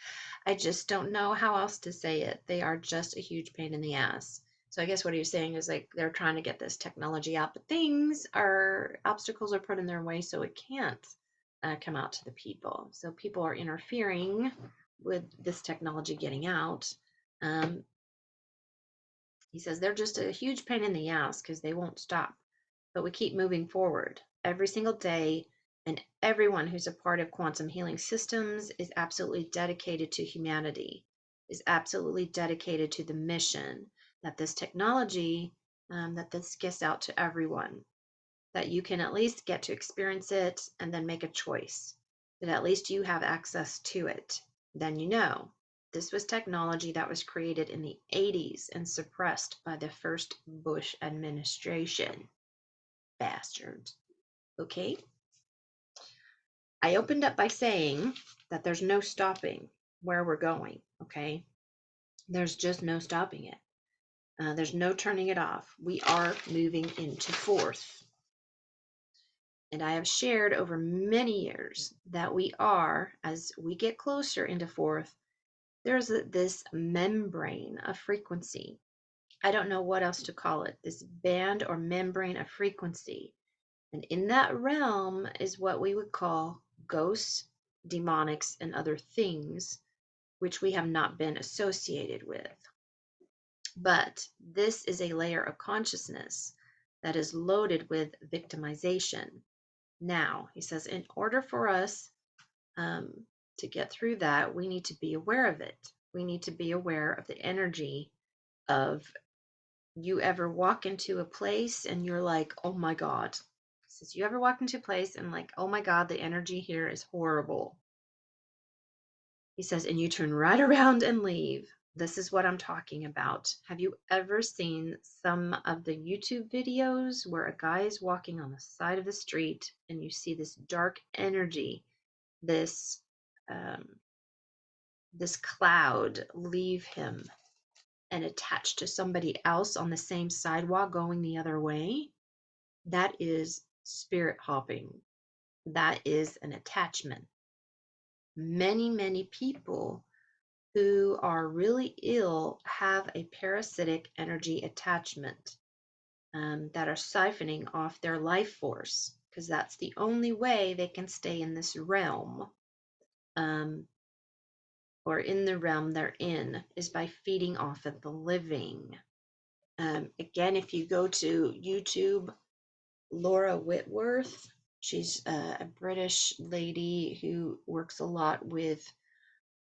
I just don't know how else to say it. They are just a huge pain in the ass. So I guess what he was saying is like they're trying to get this technology out, but obstacles are put in their way so it can't come out to the people. So people are interfering with this technology getting out. Um, he says they're just a huge pain in the ass because they won't stop, but we keep moving forward every single day. And everyone who's a part of quantum healing systems is absolutely dedicated to humanity, is absolutely dedicated to the mission that this technology, that this gets out to everyone, that you can at least get to experience it and then make a choice, that at least you have access to it. Then you know this was technology that was created in the 80s and suppressed by the first Bush administration. Bastards. Okay? I opened up by saying that there's no stopping where we're going. Okay? There's just no stopping it. There's no turning it off. We are moving into fourth. And I have shared over many years that we are, as we get closer into fourth, there's this membrane of frequency. I don't know what else to call it, this band or membrane of frequency. And in that realm is what we would call ghosts, demonics, and other things which we have not been associated with. But this is a layer of consciousness that is loaded with victimization. Now, he says, in order for us to get through that, we need to be aware of it. We need to be aware of the energy of you ever walk into a place and you're like, oh my God. He says, you ever walk into a place and like, oh my God, the energy here is horrible. He says, and you turn right around and leave. This is what I'm talking about. Have you ever seen some of the YouTube videos where a guy is walking on the side of the street and you see this dark energy, this um, this cloud leave him and attach to somebody else on the same sidewalk going the other way? That is spirit hopping. That is an attachment. Many people who are really ill have a parasitic energy attachment that are siphoning off their life force because that's the only way they can stay in this realm um, or in the realm they're in is by feeding off of the living. Again, if you go to YouTube, Laura Whitworth, she's a British lady who works a lot with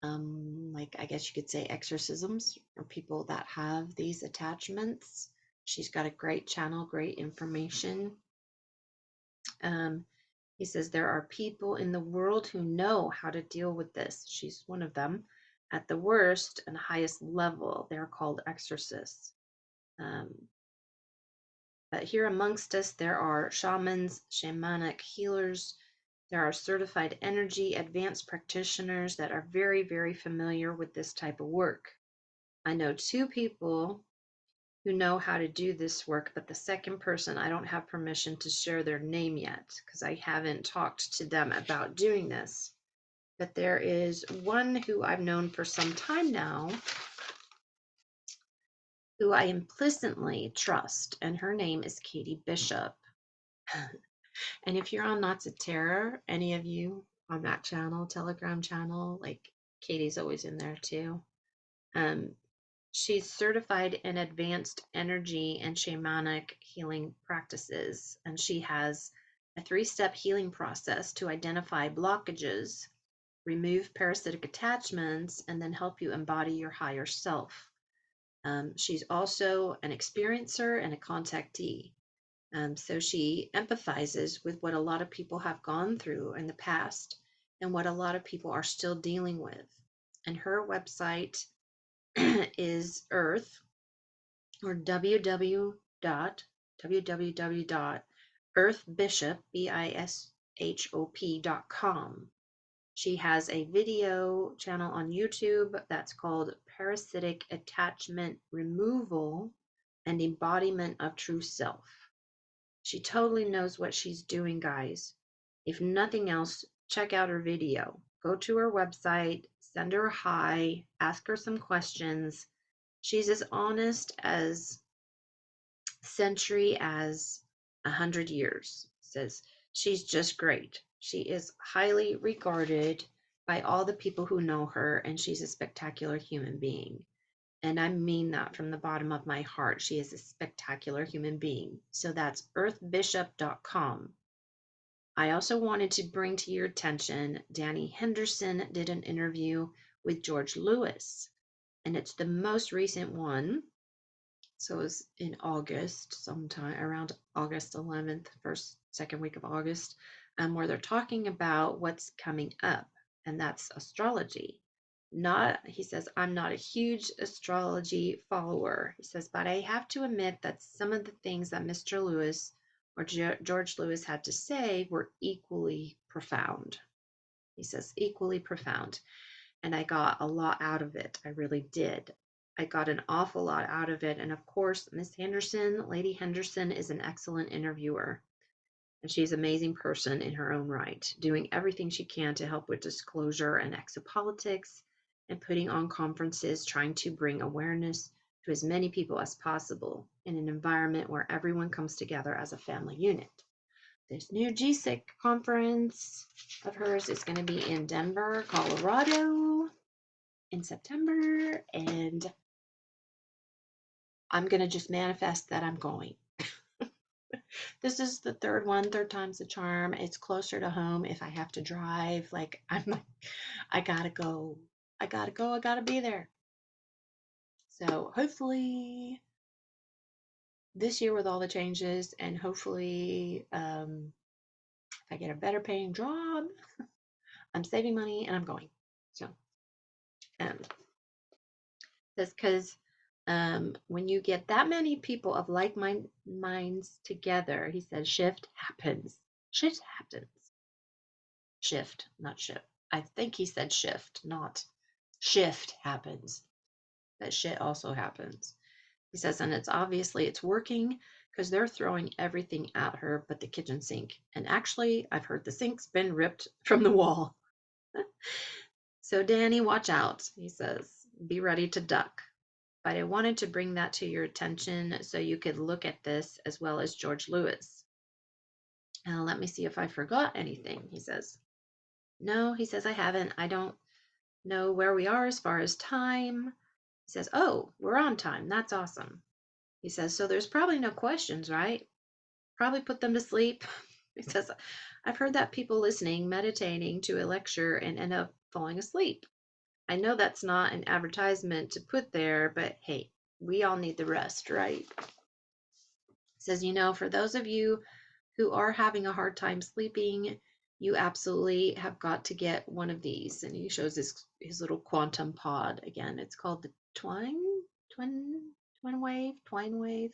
like I guess you could say exorcisms or people that have these attachments. She's got a great channel, great information. Um, he says there are people in the world who know how to deal with this. She's one of them. At the worst and highest level, they're called exorcists. Um, but here amongst us, there are shamans, shamanic healers. There are certified energy advanced practitioners that are very familiar with this type of work. I know two people who know how to do this work, but the second person, I don't have permission to share their name yet because I haven't talked to them about doing this. But there is one who I've known for some time now who I implicitly trust, and her name is Katie Bishop. And if you're on Knots of Terror, any of you on that channel, Telegram channel, like Katie's always in there too. She's certified in advanced energy and shamanic healing practices, and she has a 3-step healing process to identify blockages, remove parasitic attachments, and then help you embody your higher self. She's also an experiencer and a contactee. So she empathizes with what a lot of people have gone through in the past and what a lot of people are still dealing with. And her website is Earth, or www.earthbishop.com. She has a video channel on YouTube that's called Parasitic Attachment Removal and Embodiment of True Self. She totally knows what she's doing, guys. If nothing else, check out her video. Go to her website, send her a hi, ask her some questions. She's as honest as century as 100 years. Says she's just great. She is highly regarded by all the people who know her, and she's a spectacular human being. And I mean that from the bottom of my heart. She is a spectacular human being. So that's earthbishop.com. I also wanted to bring to your attention Danny Henderson did an interview with George Lewis, and it's the most recent one. So it was in August, sometime around August 11th, second week of August, where they're talking about what's coming up, and that's astrology. He says, I'm not a huge astrology follower. He says, but I have to admit that some of the things that Mr. Lewis or George Lewis had to say were equally profound. He says, equally profound. And I got a lot out of it. I really did. I got an awful lot out of it. And of course, Miss Henderson, Lady Henderson, is an excellent interviewer. And she's an amazing person in her own right, doing everything she can to help with disclosure and exopolitics and putting on conferences, trying to bring awareness to as many people as possible in an environment where everyone comes together as a family unit. This new GSIC conference of hers is going to be in Denver, Colorado in September, and I'm going to just manifest that I'm going. This is the third time's the charm. It's closer to home if I have to drive. Like, I'm like, I gotta go. I gotta go. I gotta be there. So hopefully this year with all the changes, and hopefully if I get a better paying job, I'm saving money and I'm going. So um, that's because when you get that many people of like minds together, he says, shift happens. Shift happens. Shift, not shift. I think he said shift, not shift happens. That shit also happens. He says, and it's working because they're throwing everything at her but the kitchen sink. And actually, I've heard the sink's been ripped from the wall. So, Danny, watch out, he says. Be ready to duck. But I wanted to bring that to your attention so you could look at this as well as George Lewis. Let me see if I forgot anything, he says. No, he says, I haven't. I don't know where we are as far as time. He says, oh, we're on time. That's awesome. He says, so there's probably no questions, right? Probably put them to sleep. He says, I've heard that people listening, meditating to a lecture and end up falling asleep. I know that's not an advertisement to put there, but hey, we all need the rest, right? He says, for those of you who are having a hard time sleeping, you absolutely have got to get one of these. And he shows his little quantum pod again. It's called the Twine Wave.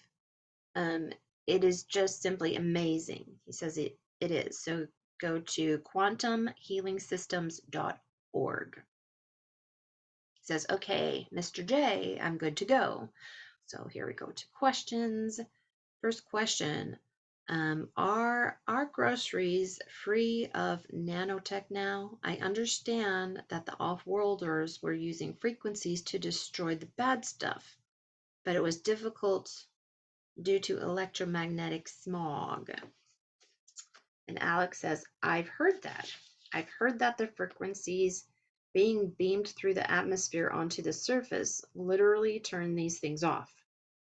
It is just simply amazing. He says it is. So go to quantumhealingsystems.org. He says, okay, Mr. J, I'm good to go. So here we go to questions. First question. Are our groceries free of nanotech now? I understand that the off-worlders were using frequencies to destroy the bad stuff, but it was difficult due to electromagnetic smog. And Alex says, I've heard that. I've heard that the frequencies being beamed through the atmosphere onto the surface literally turn these things off.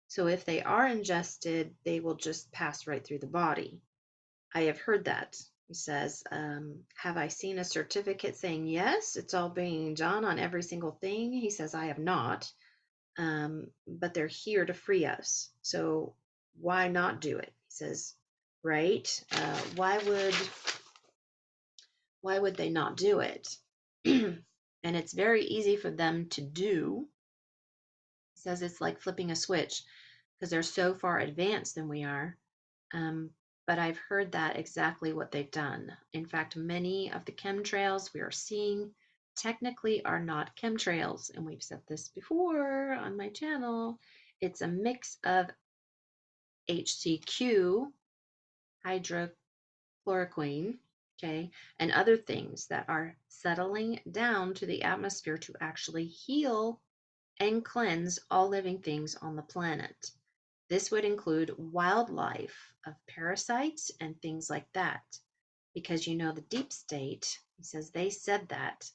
So if they are ingested, they will just pass right through the body. I have heard that. He says, have I seen a certificate saying yes, it's all being done on every single thing? He says, I have not. but they're here to free us. So why not do it? He says, right? Why would they not do it? And it's very easy for them to do. He says it's like flipping a switch because they're so far advanced than we are. Um, but I've heard that exactly what they've done. In fact, many of the chemtrails we are seeing technically are not chemtrails. And we've said this before on my channel. It's a mix of HCQ, hydrochloroquine, okay, and other things that are settling down to the atmosphere to actually heal and cleanse all living things on the planet. This would include wildlife of parasites and things like that. Because the deep state, he says they said that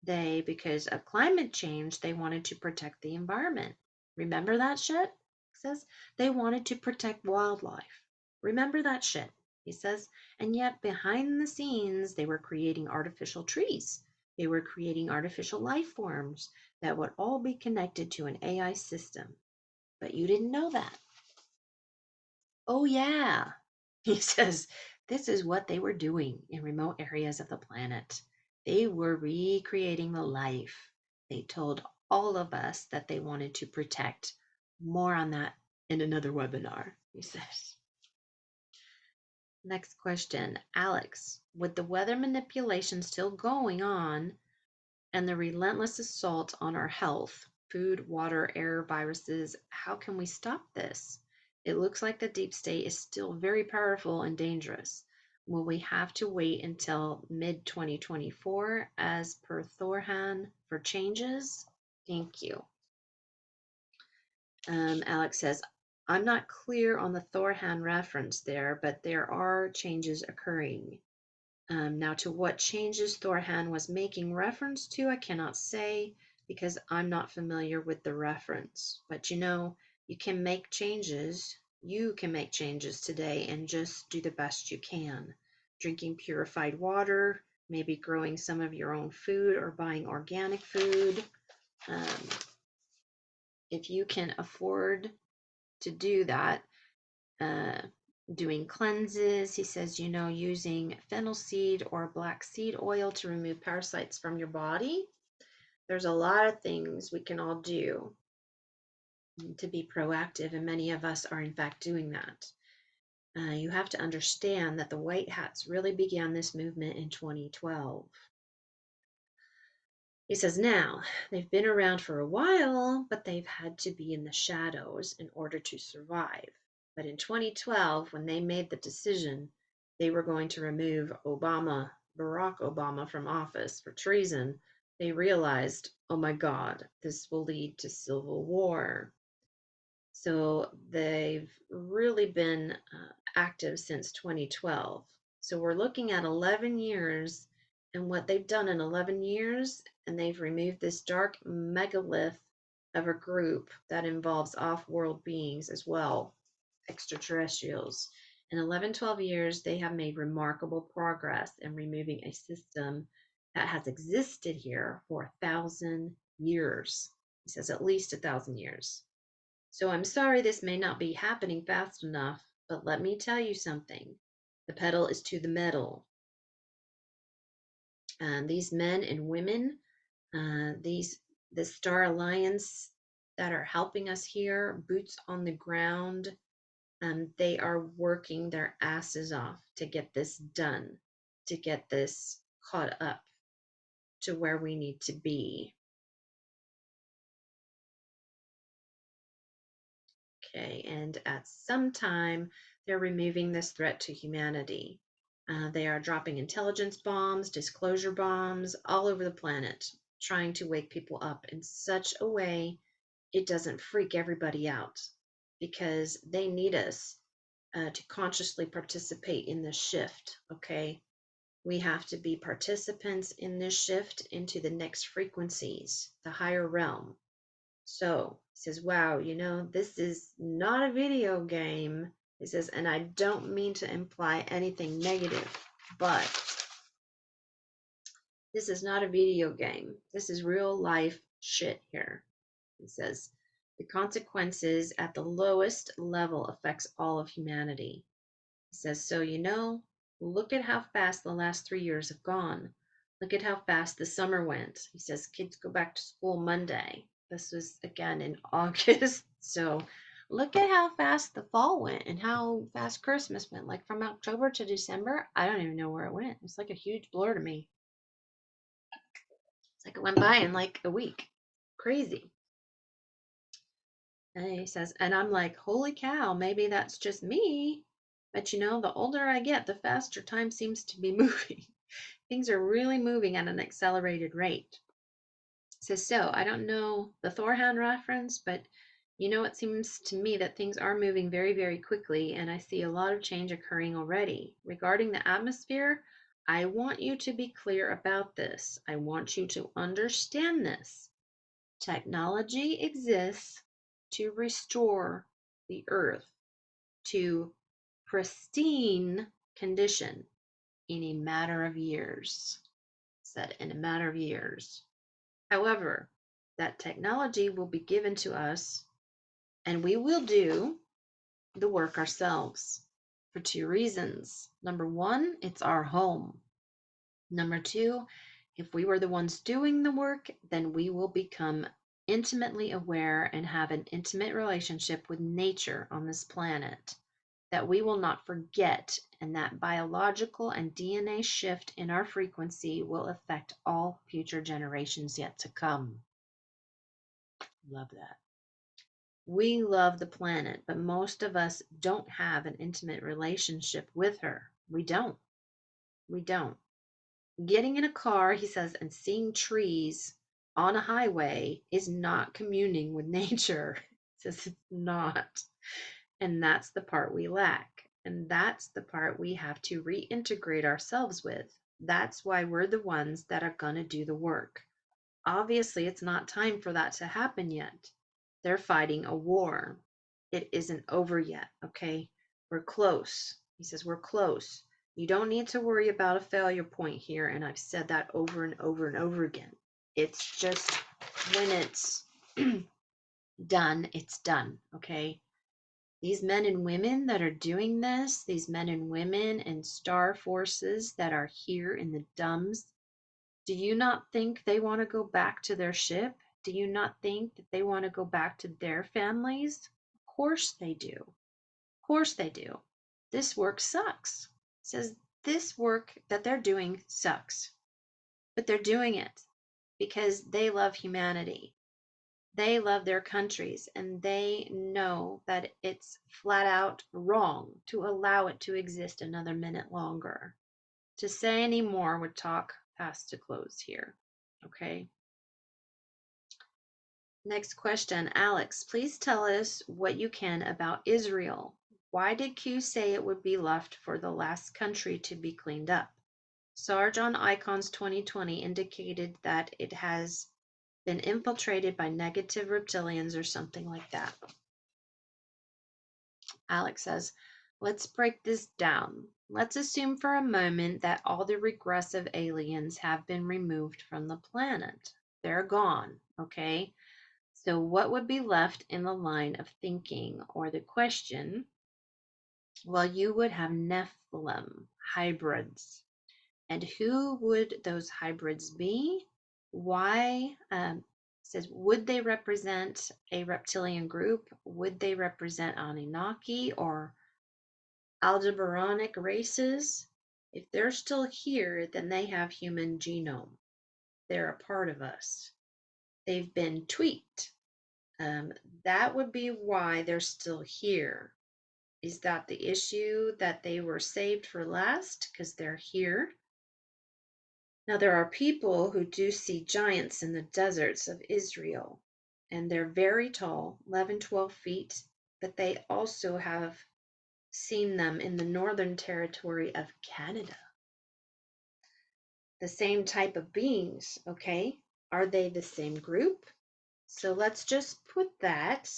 because of climate change, they wanted to protect the environment. Remember that shit? He says they wanted to protect wildlife. Remember that shit? He says, and yet behind the scenes, they were creating artificial trees. They were creating artificial life forms that would all be connected to an AI system. But you didn't know that. Oh, yeah. He says this is what they were doing in remote areas of the planet. They were recreating the life they told all of us that they wanted to protect. More on that in another webinar, he says. Next question. Alex, with the weather manipulation still going on, and the relentless assault on our health, food, water, air, viruses, how can we stop this? It looks like the deep state is still very powerful and dangerous. Will we have to wait until mid 2024 as per Thorhan for changes? Thank you. Alex says, I'm not clear on the Thorhan reference there, but there are changes occurring. Now, to what changes Thorhan was making reference to, I cannot say because I'm not familiar with the reference. But you can make changes. You can make changes today and just do the best you can. Drinking purified water, maybe growing some of your own food or buying organic food. Um, if you can afford to do that, uh, doing cleanses. He says, using fennel seed or black seed oil to remove parasites from your body. There's a lot of things we can all do to be proactive, and many of us are in fact doing that. You have to understand that the White Hats really began this movement in 2012. He says now, they've been around for a while, but they've had to be in the shadows in order to survive. But in 2012, when they made the decision they were going to remove Barack Obama from office for treason, they realized, oh my God, this will lead to civil war. So they've really been active since 2012. So we're looking at 11 years, and what they've done in 11 years, and they've removed this dark megalith of a group that involves off-world beings as well, extraterrestrials. In 11, 12 years, they have made remarkable progress in removing a system that has existed here for 1,000 years. He says at least 1,000 years. So I'm sorry this may not be happening fast enough, but let me tell you something. The pedal is to the metal. And these men and women, the Star Alliance that are helping us here, boots on the ground, they are working their asses off to get this done, to get this caught up to where we need to be. Okay, and at some time, they're removing this threat to humanity. They are dropping intelligence bombs, disclosure bombs all over the planet, trying to wake people up in such a way it doesn't freak everybody out, because they need us to consciously participate in this shift, okay? We have to be participants in this shift into the next frequencies, the higher realm. So he says, wow, this is not a video game. He says, and I don't mean to imply anything negative, but this is not a video game. This is real life shit here. He says, The consequences at the lowest level affects all of humanity. He says, so look at how fast the last 3 years have gone. Look at how fast the summer went. He says, kids go back to school Monday. This was again in August. So look at how fast the fall went and how fast Christmas went. Like from October to December, I don't even know where it went. It's like a huge blur to me. It's like it went by in like a week. Crazy. And he says, and I'm like, holy cow, maybe that's just me. But the older I get, the faster time seems to be moving. Things are really moving at an accelerated rate. So I don't know the Thorhan reference, but it seems to me that things are moving very, very quickly, and I see a lot of change occurring already. Regarding the atmosphere, I want you to be clear about this. I want you to understand this. Technology exists to restore the earth to pristine condition in a matter of years. Said in a matter of years. However, that technology will be given to us and we will do the work ourselves for two reasons. Number one, it's our home. Number two, if we were the ones doing the work, then we will become intimately aware and have an intimate relationship with nature on this planet that we will not forget, and that biological and DNA shift in our frequency will affect all future generations yet to come. Love that. We love the planet, but most of us don't have an intimate relationship with her. We don't. We don't. Getting in a car, he says, and seeing trees on a highway is not communing with nature. He says it's not. And that's the part we lack. And that's the part we have to reintegrate ourselves with. That's why we're the ones that are going to do the work. Obviously, it's not time for that to happen yet. They're fighting a war. It isn't over yet, okay? We're close. He says, we're close. You don't need to worry about a failure point here, and I've said that over and over and over again. It's just when it's done, it's done, okay? These men and women that are doing this, these men and women and star forces that are here in the dumbs, do you not think they want to go back to their ship? Do you not think that they want to go back to their families? Of course they do. Of course they do. This work sucks. It says this work that they're doing sucks. But they're doing it because they love humanity. They love their countries, and they know that it's flat out wrong to allow it to exist another minute longer. To say any more would talk past to close here. Okay. Next question, Alex, please tell us what you can about Israel. Why did Q say it would be left for the last country to be cleaned up? Sarge on Icons 2020 indicated that it has been infiltrated by negative reptilians or something like that. Alex says, let's break this down. Let's assume for a moment that all the regressive aliens have been removed from the planet. They're gone, okay? So what would be left in the line of thinking or the question? Well, you would have Nephilim, hybrids. And who would those hybrids be? Why? Says, would they represent a reptilian group? Would they represent Anunnaki or Aldebaranic races? If they're still here, then they have human genome. They're a part of us. They've been tweaked. That would be why they're still here. Is that the issue that they were saved for last because they're here? Now, there are people who do see giants in the deserts of Israel, and they're very tall, 11, 12 feet, but they also have seen them in the northern territory of Canada. The same type of beings, okay? Are they the same group? So let's just put that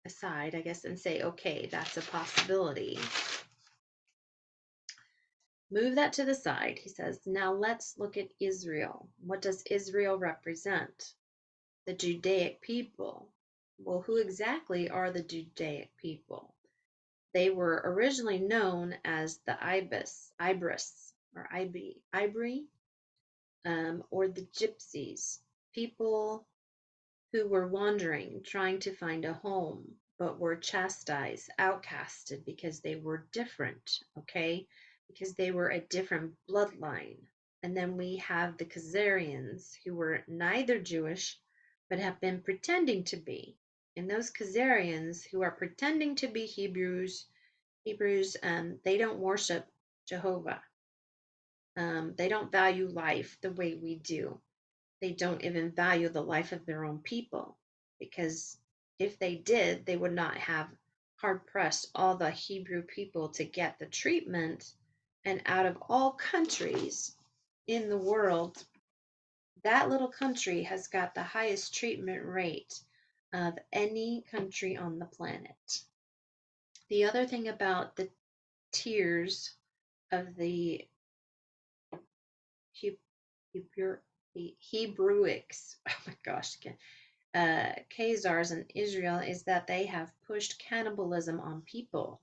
aside, I guess, and say, okay, that's a possibility. Move that to the side. He says, now let's look at Israel. What does Israel represent? the Judaic people. Well, who exactly are the Judaic people? They were originally known as the Ibris, or Ibri, or the Gypsies, people who were wandering, trying to find a home, but were chastised, outcasted because they were different, okay? Because they were a different bloodline. And then we have the Khazarians, who were neither Jewish, but have been pretending to be. And those Khazarians who are pretending to be Hebrews, they don't worship Jehovah. They don't value life the way we do. They don't even value the life of their own people, because if they did, they would not have hard pressed all the Hebrew people to get the treatment. And out of all countries in the world, that little country has got the highest treatment rate of any country on the planet. The other thing about the tiers of the Hebrew, Hebrewics, oh my gosh, Khazars in Israel, is that they have pushed cannibalism on people.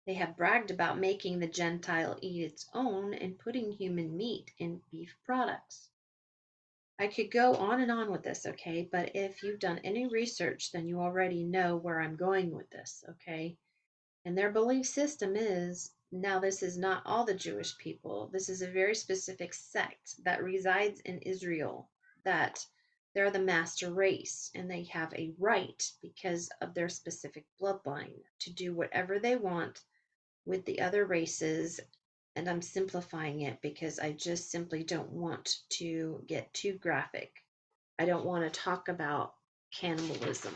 They have bragged about making the Gentile eat its own and putting human meat in beef products. I could go on and on with this, okay? But if you've done any research, then you already know where I'm going with this, okay? And their belief system is, now this is not all the Jewish people. This is a very specific sect that resides in Israel, that they're the master race and they have a right, because of their specific bloodline, to do whatever they want with the other races. And I'm simplifying it because I just simply don't want to get too graphic. I don't want to talk about cannibalism.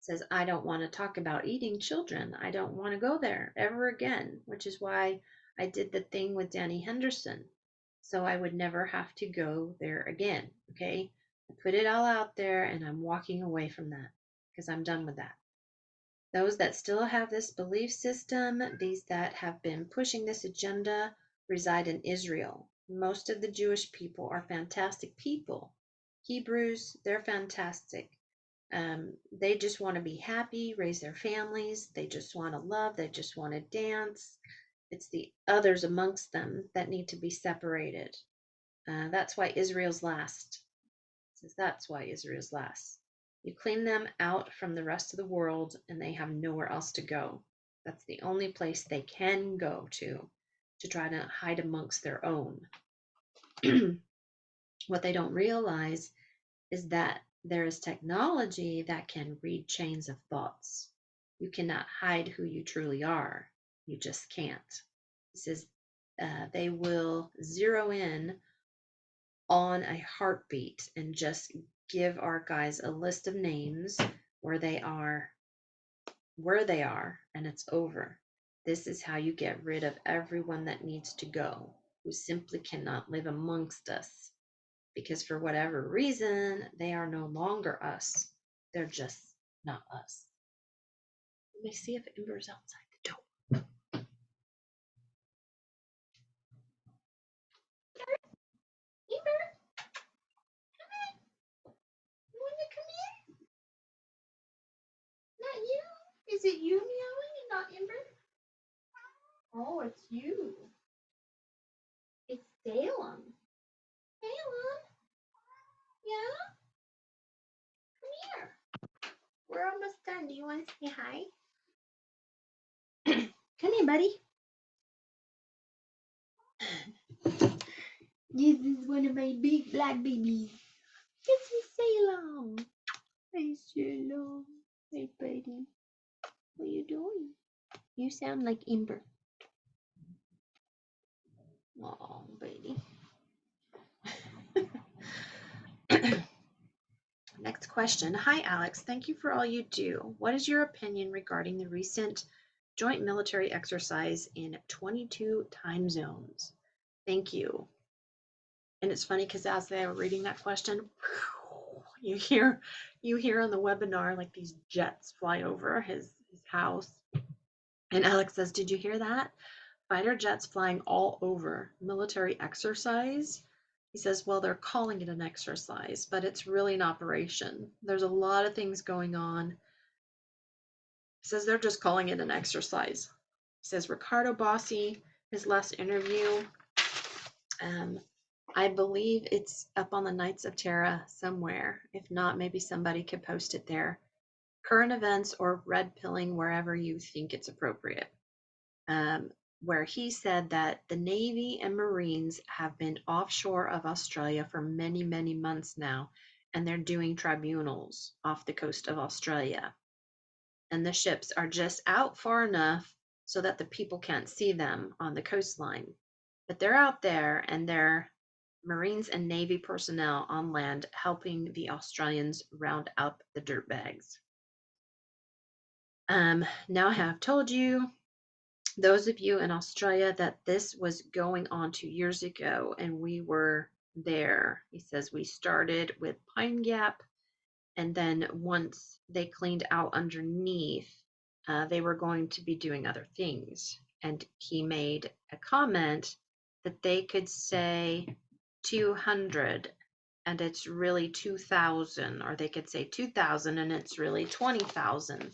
Says, I don't want to talk about eating children. I don't want to go there ever again, which is why I did the thing with Danny Henderson. So I would never have to go there again. Okay. I put it all out there and I'm walking away from that because I'm done with that. Those that still have this belief system, these that have been pushing this agenda, reside in Israel. Most of the Jewish people are fantastic people. Hebrews, they're fantastic. They just want to be happy, raise their families. They just want to love. They just want to dance. It's the others amongst them that need to be separated. That's why Israel's last. It says that's why Israel's last. You clean them out from the rest of the world, and they have nowhere else to go. That's the only place they can go to try to hide amongst their own. What they don't realize is that there is technology that can read chains of thoughts. You cannot hide who you truly are. You just can't. It says they will zero in on a heartbeat and just give our guys a list of names where they are, and it's over. This is how you get rid of everyone that needs to go, who simply cannot live amongst us, because for whatever reason, they are no longer us. They're just not us. Let me see if Ember's outside the door. Ember, you want to come in? Not you? Is it you meowing and not Ember? Oh, it's you. It's Salem. Salem? Yeah? Come here. We're almost done. Do you want to say hi? Come here, buddy. This is one of my big black babies. This is Salem. Hey, Salem. Hey, buddy. What are you doing? You sound like Ember. Oh, baby. Next question. Hi, Alex. Thank you for all you do. What is your opinion regarding the recent joint military exercise in 22 time zones? Thank you. And it's funny because as they were reading that question, you hear on the webinar like these jets fly over his house. And Alex says, "Did you hear that? Fighter jets flying all over military exercise." He says, well, they're calling it an exercise, but it's really an operation. There's a lot of things going on. He says they're just calling it an exercise. He says Ricardo Bossi, his last interview, um, I believe it's up on the Knights of Terra somewhere. If not, maybe somebody could post it there. Current events or red pilling wherever you think it's appropriate. Where he said that the Navy and Marines have been offshore of Australia for many, many months now, and they're doing tribunals off the coast of Australia. And the ships are just out far enough so that the people can't see them on the coastline. But they're out there and they're Marines and Navy personnel on land helping the Australians round up the dirtbags. Now I have told you, those of you in Australia, that this was going on 2 years ago and we were there. He says we started with Pine Gap, and then once they cleaned out underneath, they were going to be doing other things. And he made a comment that they could say 200 and it's really 2,000, or they could say 2,000 and it's really 20,000.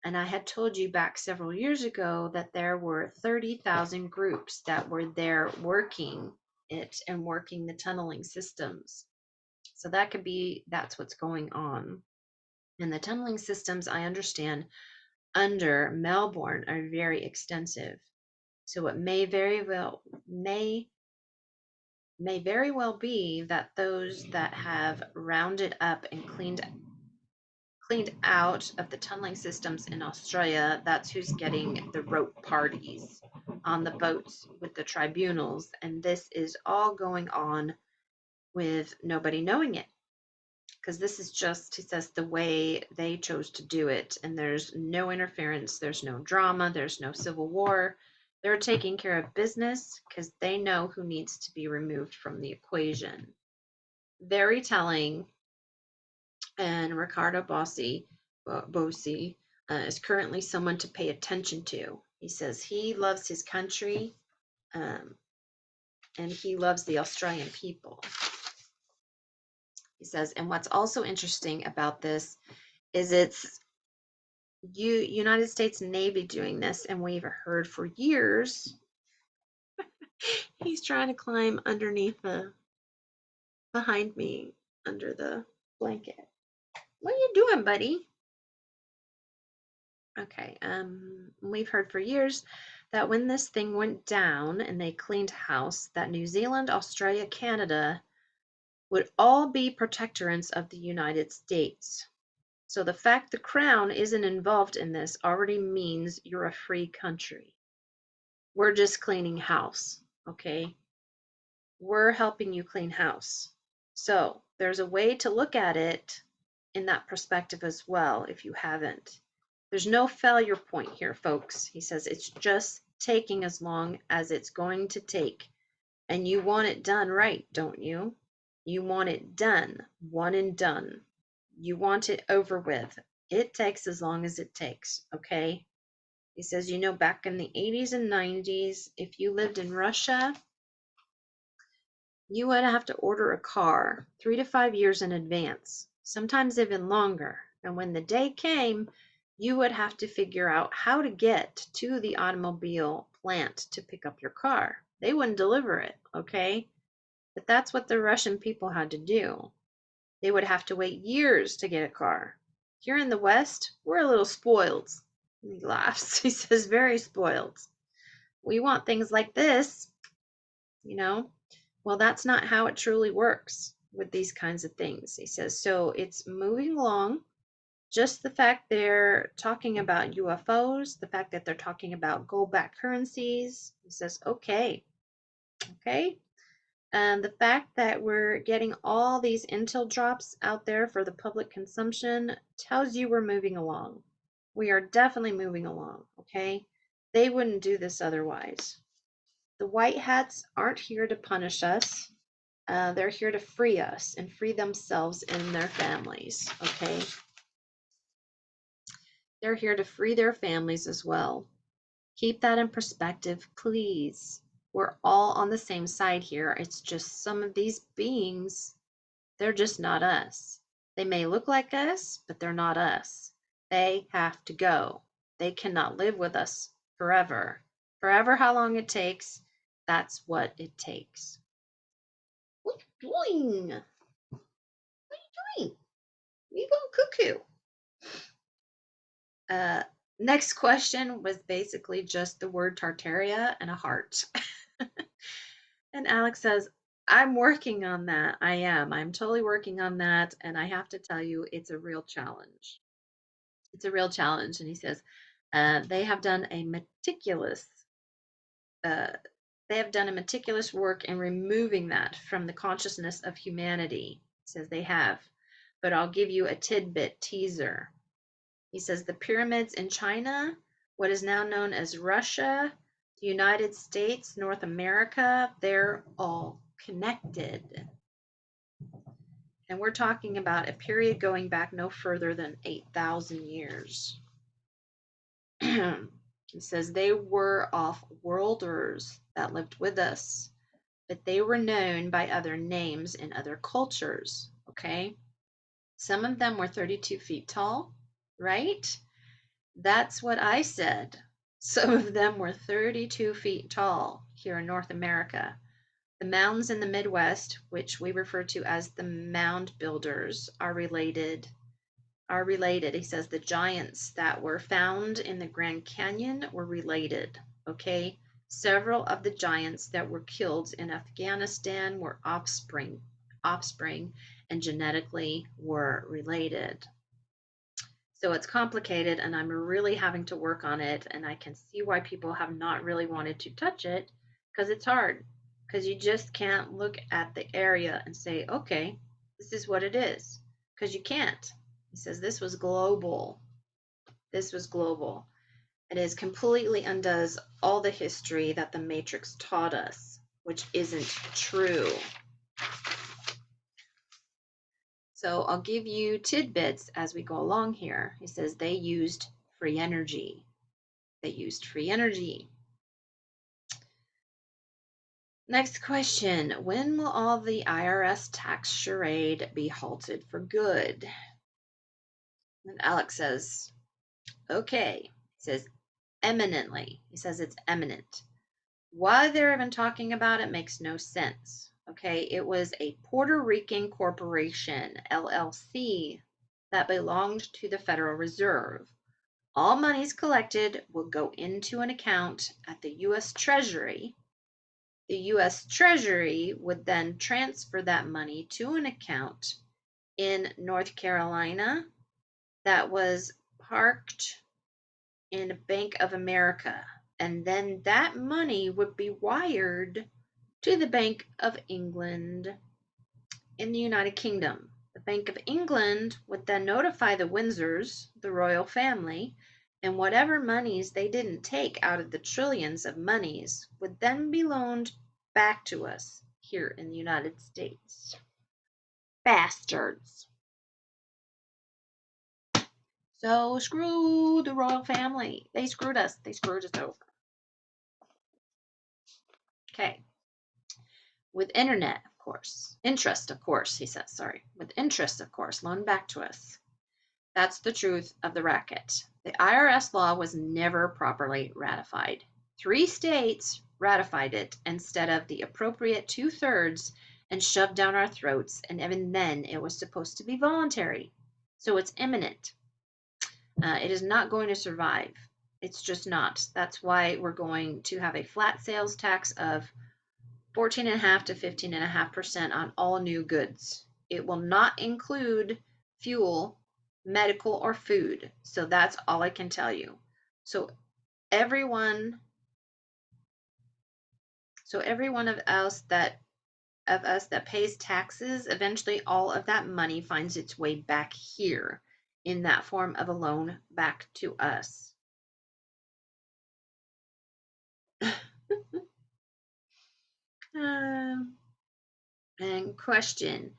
And I had told you back several years ago that there were 30,000 groups that were there working it and working the tunneling systems. So that could be, that's what's going on. And the tunneling systems, I understand, under Melbourne are very extensive. So it may very well be that those that have rounded up and cleaned out of the tunneling systems in Australia, that's who's getting the rope parties on the boats with the tribunals. And this is all going on with nobody knowing it. Because this is just, he says, the way they chose to do it. And there's no interference, there's no drama, there's no civil war. They're taking care of business because they know who needs to be removed from the equation. Very telling. And Ricardo Bossi is currently someone to pay attention to. He says he loves his country, and he loves the Australian people. He says, and what's also interesting about this is it's United States Navy doing this, and we've heard for years he's trying to climb underneath behind me under the blanket. What are you doing, buddy? Okay, we've heard for years that when this thing went down and they cleaned house, that New Zealand, Australia, Canada would all be protectorates of the United States. So the fact the Crown isn't involved in this already means you're a free country. We're just cleaning house, okay? We're helping you clean house. So there's a way to look at it in that perspective as well, if you haven't. There's no failure point here, folks. He says it's just taking as long as it's going to take. And you want it done right, don't you? You want it done, one and done. You want it over with. It takes as long as it takes, okay? He says, you know, back in the 80s and 90s, if you lived in Russia, you would have to order a car 3 to 5 years in advance, sometimes even longer. And when the day came, you would have to figure out how to get to the automobile plant to pick up your car. They wouldn't deliver it, okay? But that's what the Russian people had to do. They would have to wait years to get a car. Here in the West, we're a little spoiled. He laughs. He says, very spoiled. We want things like this, you know? Well, that's not how it truly works with these kinds of things. He says, so it's moving along. Just the fact they're talking about UFOs, the fact that they're talking about gold-backed currencies. He says, okay. And the fact that we're getting all these intel drops out there for the public consumption tells you we're moving along. We are definitely moving along, okay? They wouldn't do this otherwise. The white hats aren't here to punish us. They're here to free us and free themselves and their families, okay? They're here to free their families as well. Keep that in perspective, please. We're all on the same side here. It's just some of these beings, they're just not us. They may look like us, but they're not us. They have to go. They cannot live with us forever. Forever, how long it takes, that's what it takes. What are you doing? What are you doing? You go cuckoo. Next question was basically just the word Tartaria and a heart. And Alex says, I'm working on that. I am. I'm totally working on that. And I have to tell you, it's a real challenge. It's a real challenge. And he says, they have done a uh, meticulous work in removing that from the consciousness of humanity. He says they have. But I'll give you a tidbit teaser. He says the pyramids in China, what is now known as Russia, the United States, North America, they're all connected. And we're talking about a period going back no further than 8,000 years. He says they were off-worlders that lived with us, but they were known by other names in other cultures, okay? Some of them were 32 feet tall, right? That's what I said. Some of them were 32 feet tall here in North America. The mounds in the Midwest, which we refer to as the mound builders, are related. He says the giants that were found in the Grand Canyon were related. Okay. Several of the giants that were killed in Afghanistan were offspring, and genetically were related. So it's complicated, and I'm really having to work on it, and I can see why people have not really wanted to touch it, because it's hard, because you just can't look at the area and say, okay, this is what it is, because you can't. He says this was global. This was global. It is completely undoes all the history that the Matrix taught us, which isn't true. So I'll give you tidbits as we go along here. He says they used free energy. They used free energy. Next question. When will all the IRS tax charade be halted for good? And Alex says, okay. He says, eminently. He says it's eminent. Why they're even talking about it makes no sense. Okay, it was a Puerto Rican corporation, LLC, that belonged to the Federal Reserve. All monies collected will go into an account at the U.S. Treasury. The U.S. Treasury would then transfer that money to an account in North Carolina that was parked in Bank of America. And then that money would be wired to the Bank of England in the United Kingdom. The Bank of England would then notify the Windsors, the royal family, and whatever monies they didn't take out of the trillions of monies would then be loaned back to us here in the United States. Bastards. So screw the royal family. They screwed us. They screwed us over. Okay. With internet, of course. Interest, of course, he says, sorry. With interest, of course, loaned back to us. That's the truth of the racket. The IRS law was never properly ratified. 3 states ratified it instead of the appropriate 2/3 and shoved down our throats, and even then it was supposed to be voluntary. So it's imminent. It is not going to survive. It's just not. That's why we're going to have a flat sales tax of 14.5% to 15.5% on all new goods. It will not include fuel, medical, or food. So that's all I can tell you. So every one of us that pays taxes, eventually all of that money finds its way back here in that form of a loan back to us. And question.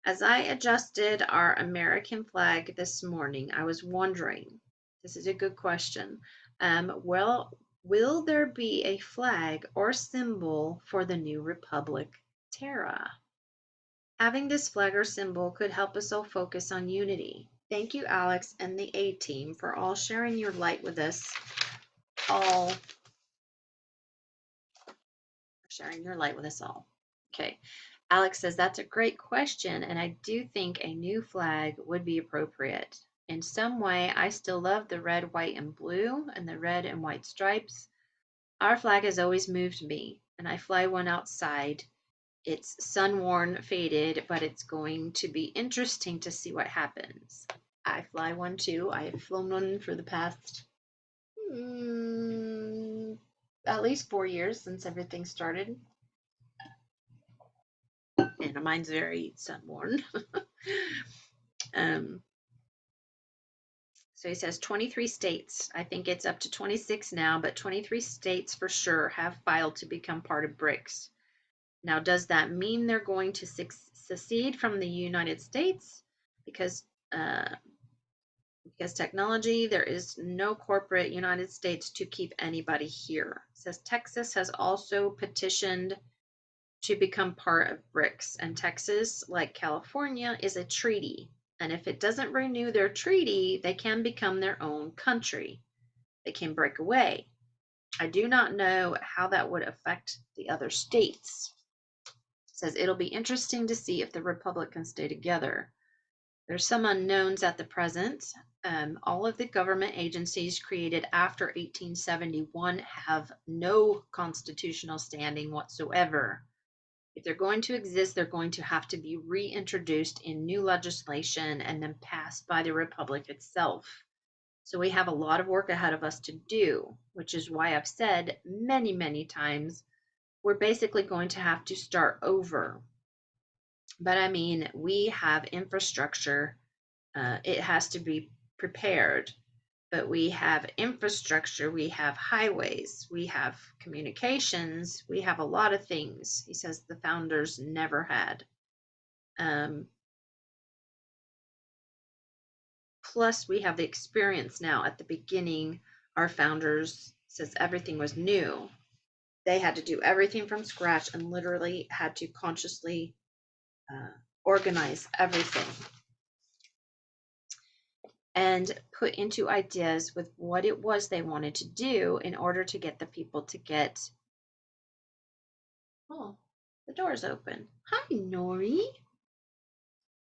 As I adjusted our American flag this morning, I was wondering, this is a good question, well, Will there be a flag or symbol for the new Republic Terra? Having this flag or symbol could help us all focus on unity. Thank you, Alex and the A team, for all sharing your light with us. All sharing your light with us all. Okay. Alex says that's a great question, and I do think a new flag would be appropriate. In some way, I still love the red, white, and blue and the red and white stripes. Our flag has always moved me, and I fly one outside. It's sun-worn, faded, but it's going to be interesting to see what happens. I fly one too. I've flown one for the past at least 4 years since everything started. And mine's very sun-worn. So he says 23 states. I think it's up to 26 now, but 23 states for sure have filed to become part of BRICS. Now, does that mean they're going to secede from the United States? Because technology, there is no corporate United States to keep anybody here. It says Texas has also petitioned to become part of BRICS, and Texas, like California, is a treaty. And if it doesn't renew their treaty, they can become their own country. They can break away. I do not know how that would affect the other states. It says it'll be interesting to see if the Republic can stay together. There's some unknowns at the present. All of the government agencies created after 1871 have no constitutional standing whatsoever. If they're going to exist, they're going to have to be reintroduced in new legislation and then passed by the Republic itself. So we have a lot of work ahead of us to do, which is why I've said many, many times, we're basically going to have to start over. But I mean, we have infrastructure. It has to be prepared. But we have infrastructure, we have highways, we have communications, we have a lot of things. He says the founders never had. Plus, we have the experience now. At the beginning, our founders says everything was new. They had to do everything from scratch and literally had to consciously organize everything and put into ideas with what it was they wanted to do in order to get the people to get. Oh, the door's open. Hi, Nori.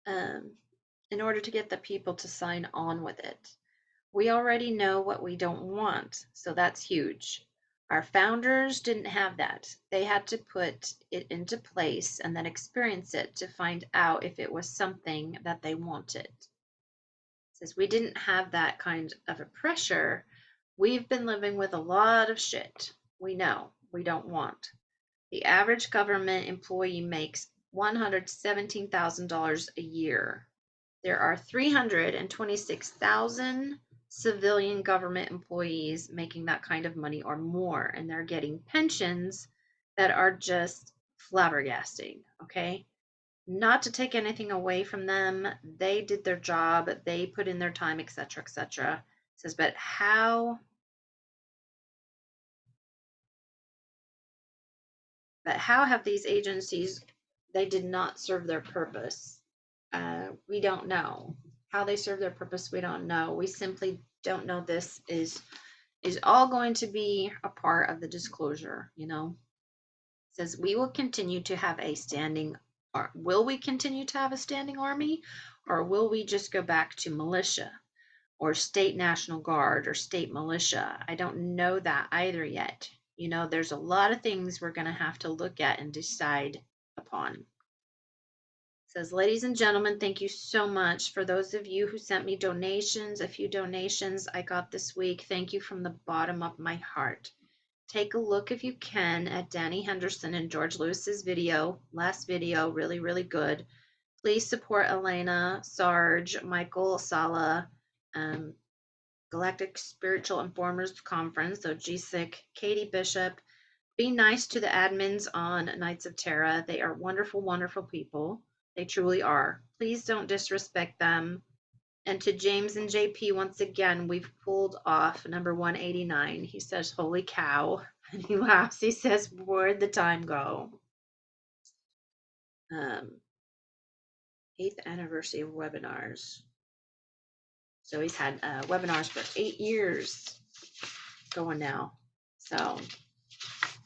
In order to get the people to sign on with it. We already know what we don't want, so that's huge. Our founders didn't have that. They had to put it into place and then experience it to find out if it was something that they wanted. Since we didn't have that kind of a pressure, we've been living with a lot of shit we know we don't want. The average government employee makes $117,000 a year. There are 326,000 civilian government employees making that kind of money or more, and they're getting pensions that are just flabbergasting, okay? Not to take anything away from them. They did their job, they put in their time, etc., etc. It says, but how have these agencies, they did not serve their purpose? We don't know how they serve their purpose. We don't know. We simply don't know. This is all going to be a part of the disclosure. It says we will continue to have a standing. Or will we continue to have a standing army, or will we just go back to militia, or state National Guard, or state militia? I don't know that either yet. There's a lot of things we're going to have to look at and decide upon. Says, ladies and gentlemen, thank you so much for those of you who sent me donations. A few donations I got this week. Thank you from the bottom of my heart. Take a look if you can at Danny Henderson and George Lewis's video. Last video, really, really good. Please support Elena, Sarge, Michael, Sala, Galactic Spiritual Informers Conference, so GSIC, Katie Bishop. Be nice to the admins on Knights of Terra. They are wonderful, wonderful people. They truly are. Please don't disrespect them. And to James and JP, once again, we've pulled off number 189. He says, "Holy cow." And he laughs. He says, "Where'd the time go?" 8th anniversary of webinars. So he's had webinars for 8 years going now. So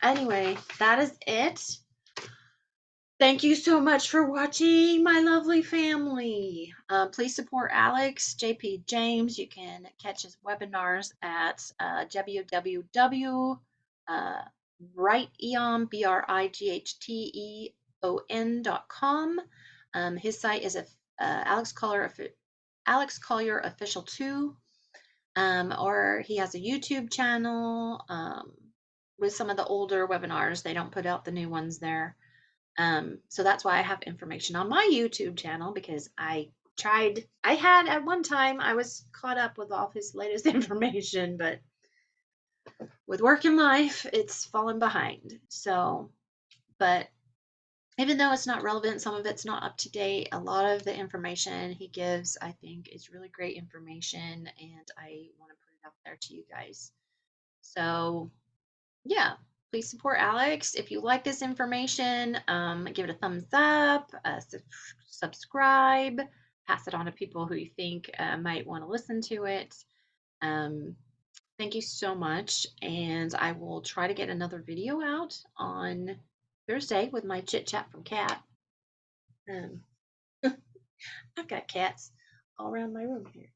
anyway, that is it. Thank you so much for watching, my lovely family. Please support Alex, JP James. You can catch his webinars at www.brighteon.com. His site is Alex Collier, Alex Collier Official 2, or he has a YouTube channel with some of the older webinars. They don't put out the new ones there. So that's why I have information on my YouTube channel, because I had at one time, I was caught up with all his latest information, but with work and life, it's fallen behind. So, but even though it's not relevant, some of it's not up to date, a lot of the information he gives, I think, is really great information, and I want to put it out there to you guys. So, yeah, please support Alex. If you like this information, give it a thumbs up, subscribe, pass it on to people who you think might want to listen to it. Thank you so much, and I will try to get another video out on Thursday with my chit chat from Kat. I've got cats all around my room here.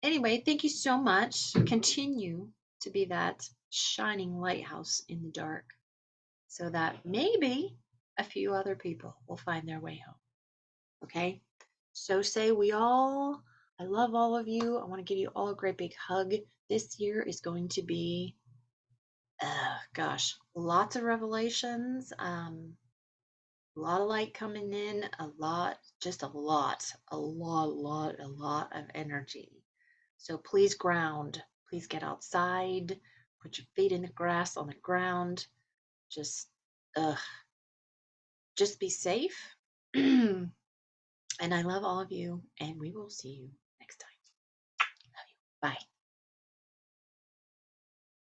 Anyway, thank you so much. Continue to be that shining lighthouse in the dark, so that maybe a few other people will find their way home. Okay? So say we all. I love all of you. I want to give you all a great big hug. This year is going to be, gosh, lots of revelations. A lot of light coming in, just a lot of energy. So please ground. Please get outside. Put your feet in the grass, on the ground. Just, uh, just be safe. And I love all of you, and we will see you next time. Love you. Bye.